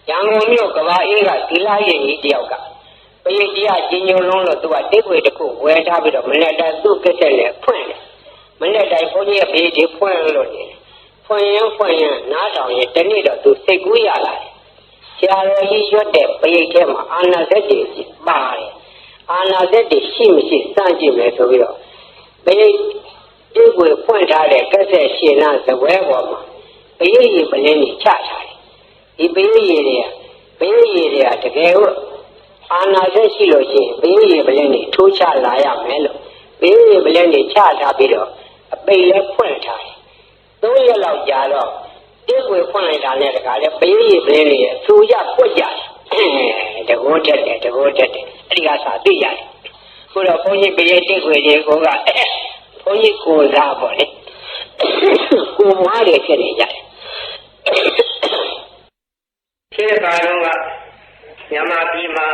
ရန်ကုန်မြို့ကဘာအေးကသီလရင်ကြီးတယောက်ကပရိတ်တရားကြီးညိုလုံးလို့သူကသိကွေတစ်ခုဝယ်ထားပြီးတော့မနေ့တိုင်းသူ့ကက်ဆက်နဲ့ဖွင့်တယ်မနေ့တိုင်းဘုန်းကြီးရဲ့ပရိတ်တွေဖွင့်လို့နေတယ်ဖွင့်ရင်နားထောင်ရင်တနေ့တော့သူစိတ်ကူးရလာတယ်ဆရာတော်ကြီးရွတ်တဲ့ပရိတ်ထဲမှာအာနာစိတ်တွေပါတယ်အာနာစိတ်တွေရှိမရှိစမ်းကြည့်မယ်ဆိုပြီးတော့ပရိတ်ဒီကိုဖွင့်ထားတဲ့ကက်ဆက်ရှင်နာဇပွဲပေါ်မှာပရိတ်ရည်ပလင်းကြီးချထားတယ်ဒီပရိတ်ရည်တွေကတကယ်ကိုအာနာစိတ်ရှိလို့ရှိရင်ပရိတ်ရည်ပလင်းကြီးထိုးချလာရမယ်လို့ပရိတ်ရည်ပလင်းကြီးချထားပြီးတော့အပိတ်လည်းဖွင့်ထားတယ်3 ရက်လောက်ကြာတော့ဒီကိုဖွင့်လိုက်တာနဲ့တခါလဲပရိတ်ရည်ပလင်းကြီးရဲ့သူရပွက်ကြတယ်တကောတက်တယ်အဲ့ဒီကစာသိရတယ်ခုတော့ဘုန်းကြီးပရိတ်တိကိုတွေကဘုန်းကြီးကိုစားပေါ့လေကိုမွားတွေဖြစ်နေကြတယ်ဒီကံတော့မြန်မာပြည်မှာ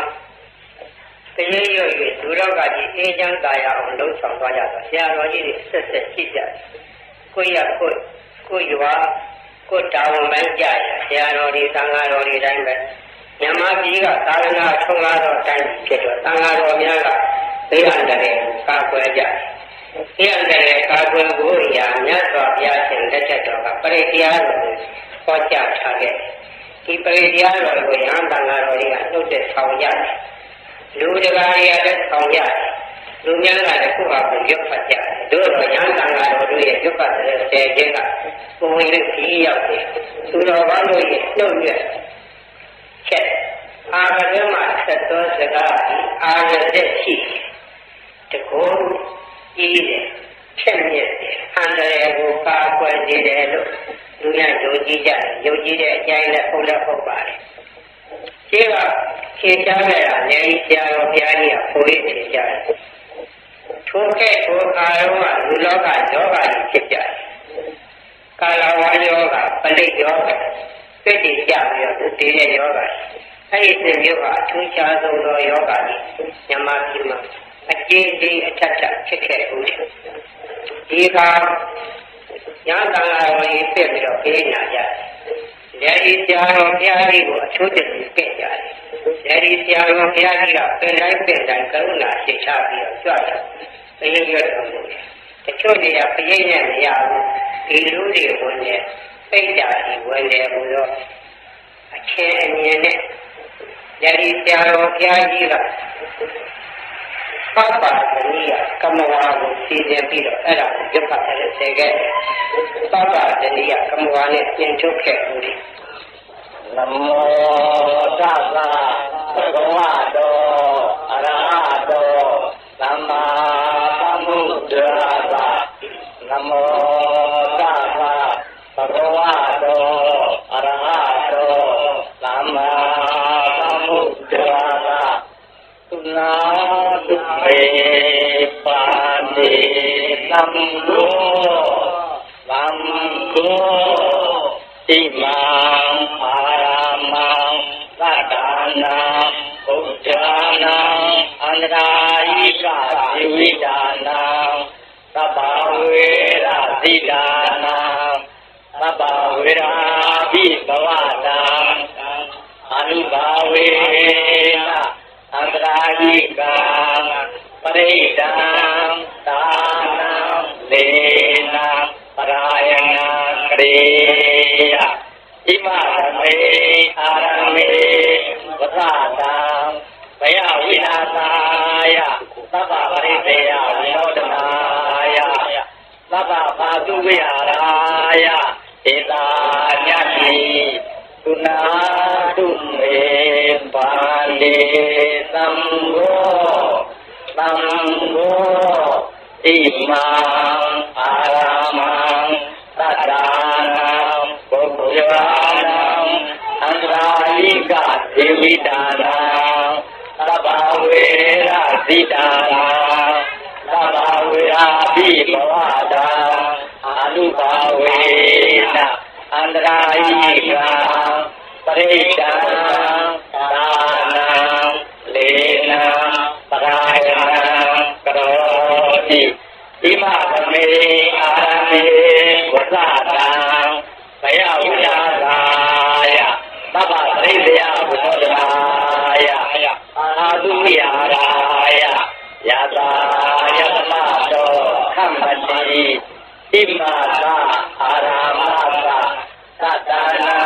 ပရိတ်ရွတ်၍ဒုရောဂါကြီးအေးချမ်းသာရအောင်လှုံ့ဆော်သွားကြတော့ဆရာတော်ကြီးတွေဆက်ရှိကြတယ်ကိုရွာကိုတာဝန်ပိုင်းကြရဆရာတော်တွေသံဃာတော်တွေတိုင်းပဲမြန်မာပြည်ကသာသနာထုံးကားသောတိုင်းဖြစ်တော့သံဃာတော်များကသိရတဲ့ကာကွယ်ကြတယ်သိရတဲ့ကာကွယ်ကိုရာမြတ်စွာဘုရားရှင်လက်ထက်တော်ကပရိတရားတော်ကိုဟောကြားထားခဲ့ဒီပရိတရားတော်ကိုရဟန်းသံဃာတော်တွေကနှုတ်ဆက်ဆောင်ရတယ်လူတကာတွေကလည်းဆောင်ရတယ်လူများကလည်းကိုယ့်ဟာကိုယ်ရွတ်ဖတ်ကြတယ်တို့တော့ရဟန်းသံဃာတော်တို့ရဲ့ရွတ်ဖတ်တဲ့ဆယ်ခြင်းကပုံဝင်လေးကြီးရောက်တယ်သူတော်ဘာလို့ရဲ့နှုတ်ရွတ်ချက်အာရကမှာဆက်သောစကားအာရတဲ့ရှိတကောကြီးတယ်ချက်မြက်တယ်အန္တရာယ်ကိုကာကွယ်နေတယ်လို့လူများယုံကြည်ကြတယ်ယုံကြည်တဲ့အကျိုင်းနဲ့ဟုတ်လည်းဟုတ်ပါတယ်ဒီကခေချားခဲ့တာနေဆရာတော်ဘုရားကြီးကပိုရိပ်ထင်ကြတယ်ထိုအာရုံကလူလောကယောဂကြီးဖြစ်ကြတယ်ကာလဝါယောဂပဋိယောဂစိတ်ကြီးကြပြီးတော့ဒီတဲ့ယောဂအဲ့ဒီသင်မျိုးကအထူးခြားဆုံးသောယောဂကြီးမြန်မာပြည်မှာအကျဉ်းကြီးအထက်ထဖြစ်ခဲ့ဦးတယ်ဒီကရဟန်းသံဃာတော်ကြီးပြည့်ပြီးတော့ပြေးနာကြတယ်ဒီဆရာတော်ဘုရားကြီးကိုအထူးတည်းပြည့်ကြတယ်ဒီဆရာတော်ဘုရားကြီးကပင်တိုင်းကရုဏာရှိချပြီးတော့ကြွတယ်ပရိတ်ရွတ်တော်မူတယ်တချို့တွေကပရိတ်နဲ့မရဘူးဒီလူတွေဝင်နေပိတ်တာကြီးဝင်တယ်ဘုရားအချင်းအမြင်နဲ့ဒီဆရာတော်ဘုရားကြီးကပပတဏိယကမ္မဝါကိုစီစဉ်ပြီးတော့အဲ့ဒါကိုရွတ်ဖတ်တဲ့ဆယ်ခဲ့ပပတဏိယကမ္မဝါနဲ့ပြင်ထုတ်ခဲ့ဦးတယ်နမောတတ္တဘဂဝတောအရဟတောသမ္မာသမ္ဗုဒ္ဓัสสะနမောတတ္တဘဂဝတောအရဟတောသမ္မာသမ္ဗုဒ္ဓัสสะသုနာတုမေပါတိသံဃောသံဃောဣမံအာရမံသတ္တနာဘုဒ္ဓနာအန္တရာယိကဇိဝိဒါနာသဗ္ဗဝေရဇိဒါနာသဗ္ဗဝေရာဘိဘဝတာအနုဘာဝေနအန္တရာယိကပရိဒံသာနံလေနံပရာယနာကရေယဣမသမေအာရမေဝသတံဘယဝိနာသာယသဗ္ဗပရိသေယဝိနောဒနာယသဗ္ဗဘာတုဝိဟာရယဧတာညတိသုနာတုမေပါတိသံဃောသံဃောဣ တိမံအာရမံသတ္တာနံဘုရားနံအန္တရာယိကဒေဝိတာနံသဗ္ဗဝေရတိတာနံသဗ္ဗဝေရာပိဘဝတံအာနုဘာဝေနအန္တရာယိကပရိဒံသာနံလေနံပရာယနံကရောတိဣမသမေအာရမေဝဇ္ဇတံဘယဝိဒာသာယသဗ္ဗပရိဒယဝိသောဒနာယအာတုယာရာယယတာယသမတောခမ္မတိဣမသာအာရမသာသတ္တနာ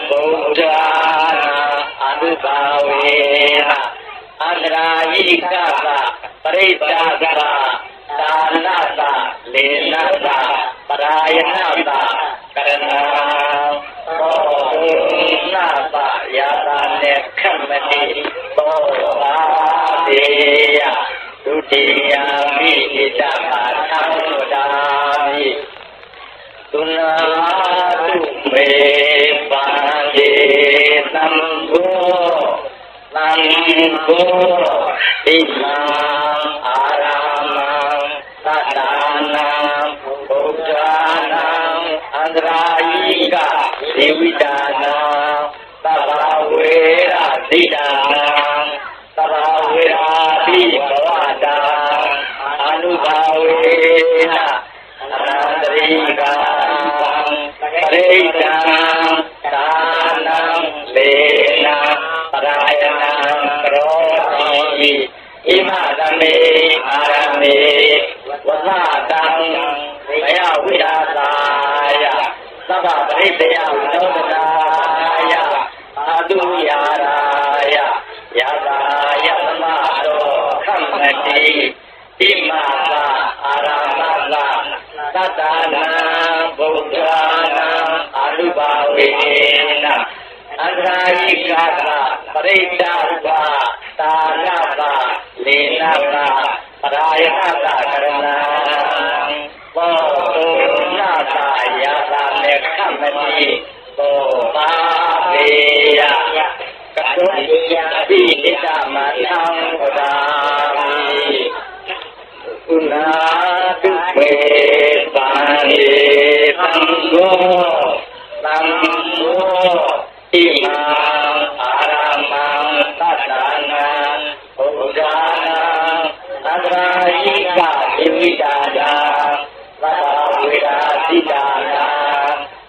ဘုရားနာအနုဘာဝေနအန္တရာယိကသပရိစ္ဆာကသာနသလေနသပရာယနသကရဏံသောနသယတာနေခမ္မတိသောပါတေယဒုတိယမိဣတမသံဝဒာမိသုနာတုမေပါတိသံဃောသံဃောဣမံအာရမံသတ္တာနံဘုရားနံအန္တရာယိကဒေဝိတာနံသဗ္ဗဝေရတိတာနံသဗ္ဗဝေရာပိဘဝတံအာနုဘာဝေနအနန္တရိကံပရိဒံသာနံလေနံပရာယနံကရောတိဣမသမေအာရမေဝဇ္ဇတံဘယဝိဒါသာယသဗ္ဗပရိဒယဝိသောဒနာယအာတုယာရာယယတာယသမတောခမ္မတိဣမသာအာရမသာသတ္တနာဘုရားနာအာနုဘာဝေနအန္တရာယိကသပရိစ္ဆာကသာနသလေနသပရာယနသကရဏံသောနသယတာမေခမ္မတိသောပါပေယကတုပိနိတမသံဝဒာမိသုနာတုပေပါတိသံဃောသံဃောဣမံအာရမံသတ္တနာဘုရားနာသန္တရာယိကဒေဝိတာနံသဗ္ဗဝေရာတိတာနံ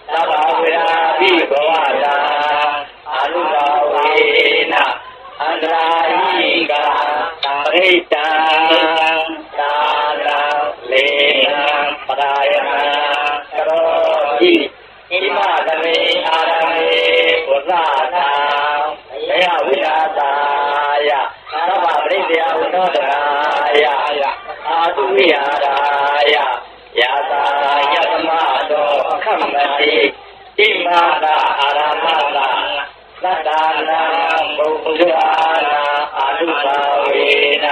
သဗ္ဗဝေရာပိဘဝတံအာနုဘာဝေနအန္တရာယိကပရိဒံသာနံလေနံပရာယနံကရောတိဣမသမေအာရမေဝဇ္ဇတံဘယဝိဒါသာယသဗ္ဗပရိဒယဝိသောဒနာယအာတုယာရာယယတာယသမတောခမ္မတိဣမသာအာရမသာသတ္တနာဘုရားနာအာနုဘာဝေန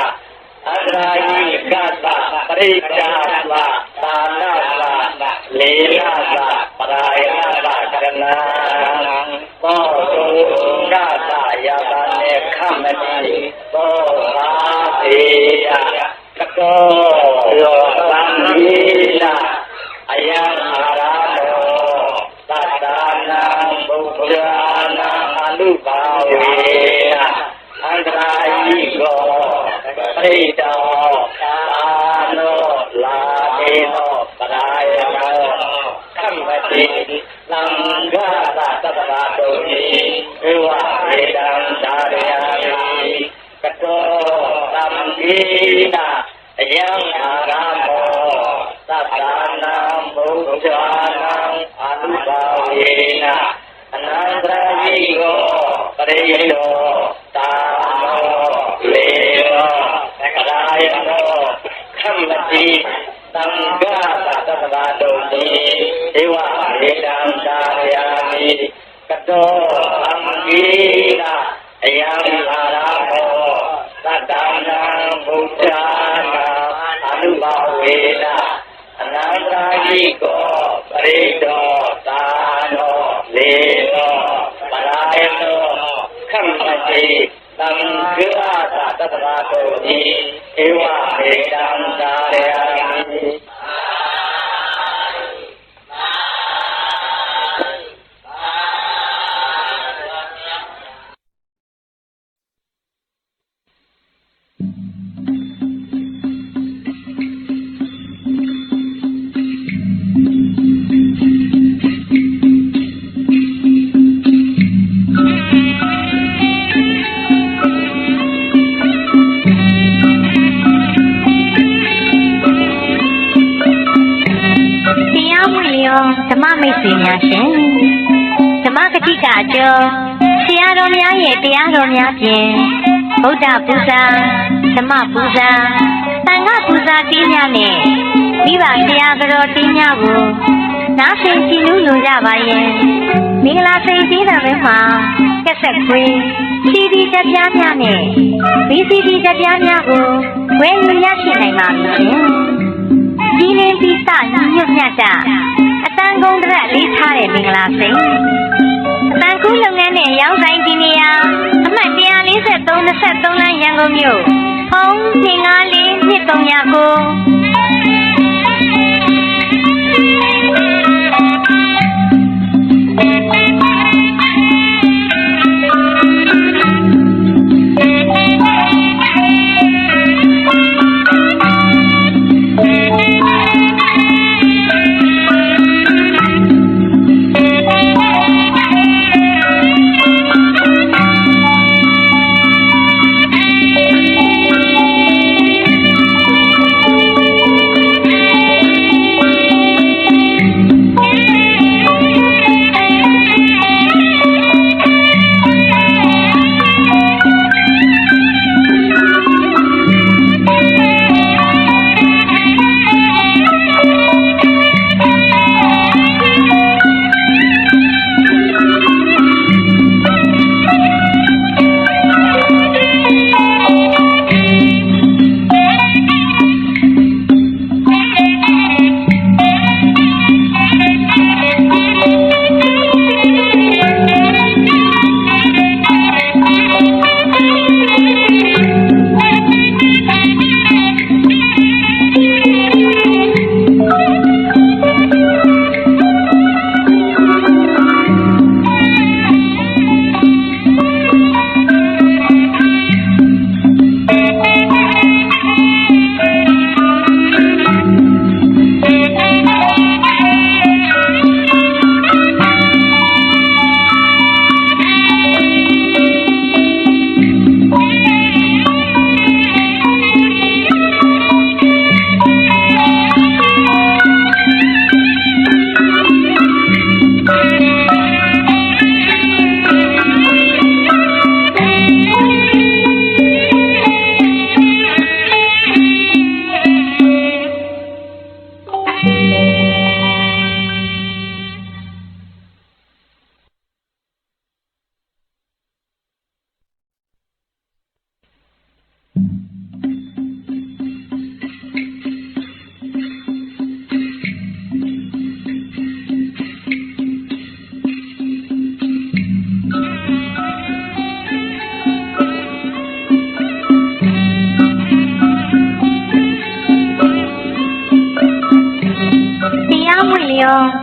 အန္တရာယိကသပရိစ္ဆာကသာနသလေနသပရာယနသကရဏံသောနသယတာနေခမ္မတိသောပါပေယကတောယောသံဃိနအယံအာရမောသတ္တနာဘုရားနာအနုဘာဝေနအန္တရာယိကောပရိဒံသာနောလာတေနောပရာယနောခမ္မတိသံဃာသတ္တဗတုတိဧဝေတံသာရယာမိကတောသံဃိနအယံအာရမောသတ္တနာဘုရားနံအာနုဘာဝေနအနန္တရိယောပရိယောသာနောလေနောကရာယနောခမ္မတိသံဃာသတ္တဗတုတိဧဝေတံသာရယာမိကတောသံဃိနအယံအာရမောသတ္တနာဘုရားနာအာ နုဘာဝေနအနန္တရိကောပရိဒောသာနောလေနောပရာယနောခမ္မတိသံဃာသတ္တရာတောတိဧဝေတံသာရမိဓမ္မမိတ်ဆွေများရှင်ဓမ္မကတိကအကျော်ဆရာတော်များရဲ့တရားတော်များဖြင့်ဗုဒ္ဓပူဇာဓမ္မပူဇာသံဃာပူဇာတင်းများနဲ့မိဘဆရာတော်တင်းများကိုနားဆင်ကြည့်လို့လိုကြပါရဲ့မင်္ဂလာစိတ်သေးတဲ့ဘက်မှာကက်ဆက်ခွေး CD တက်ပြားများနဲ့ VCD တက်ပြားများကိုဝယ်ယူရရှိနိုင်ပါပြီရှင်ဒီနေ့ပိစညွတ်ညတ်တာအတန်ကုန်တဲ့လေးထားတဲ့မင်္ဂလာစိတ်တန်ကူးလုပ်ငန်းနဲ့ရောင်းဆိုင်ဒီနေရာအမှတ်143-23လမ်းရန်ကုန်မြို့ဖုန်း254-2309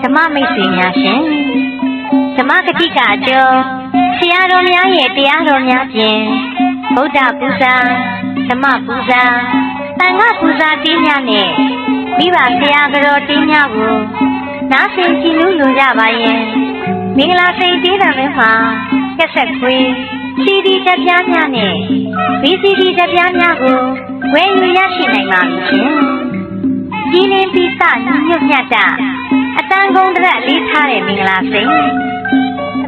ဓမ္မမိတ်ဆွေများရှင်ဓမ္မကတိကအကျော်ဆရာတော်များရဲ့တရားတော်များဖြင့်ဗုဒ္ဓပူဇာဓမ္မပူဇာသံဃာပူဇာတင်းများနဲ့မိဘဆရာတော်တင်းများကိုနားဆင်ကြည့်လို့လိုကြပါရဲ့မင်္ဂလာစိတ်သေးတဲ့ဘက်မှာကက်ဆက်ခွေး CD တက်ပြားများနဲ့ VCD တက်ပြားများကိုဝယ်ယူရရှိနိုင်ပါပြီရှင်ဒီနေ့ပိစညွတ်ညတ်တာအတန်ကုန်တဲ့လေးထားတဲ့မင်္ဂလာစိတ်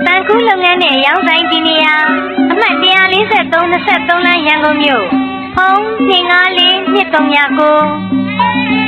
တန်ကူးလုပ်ငန်းနဲ့ရောင်းဆိုင်ဒီနေရာအမှတ်143-23လမ်းရန်ကုန်မြို့ဖုန်း254-2309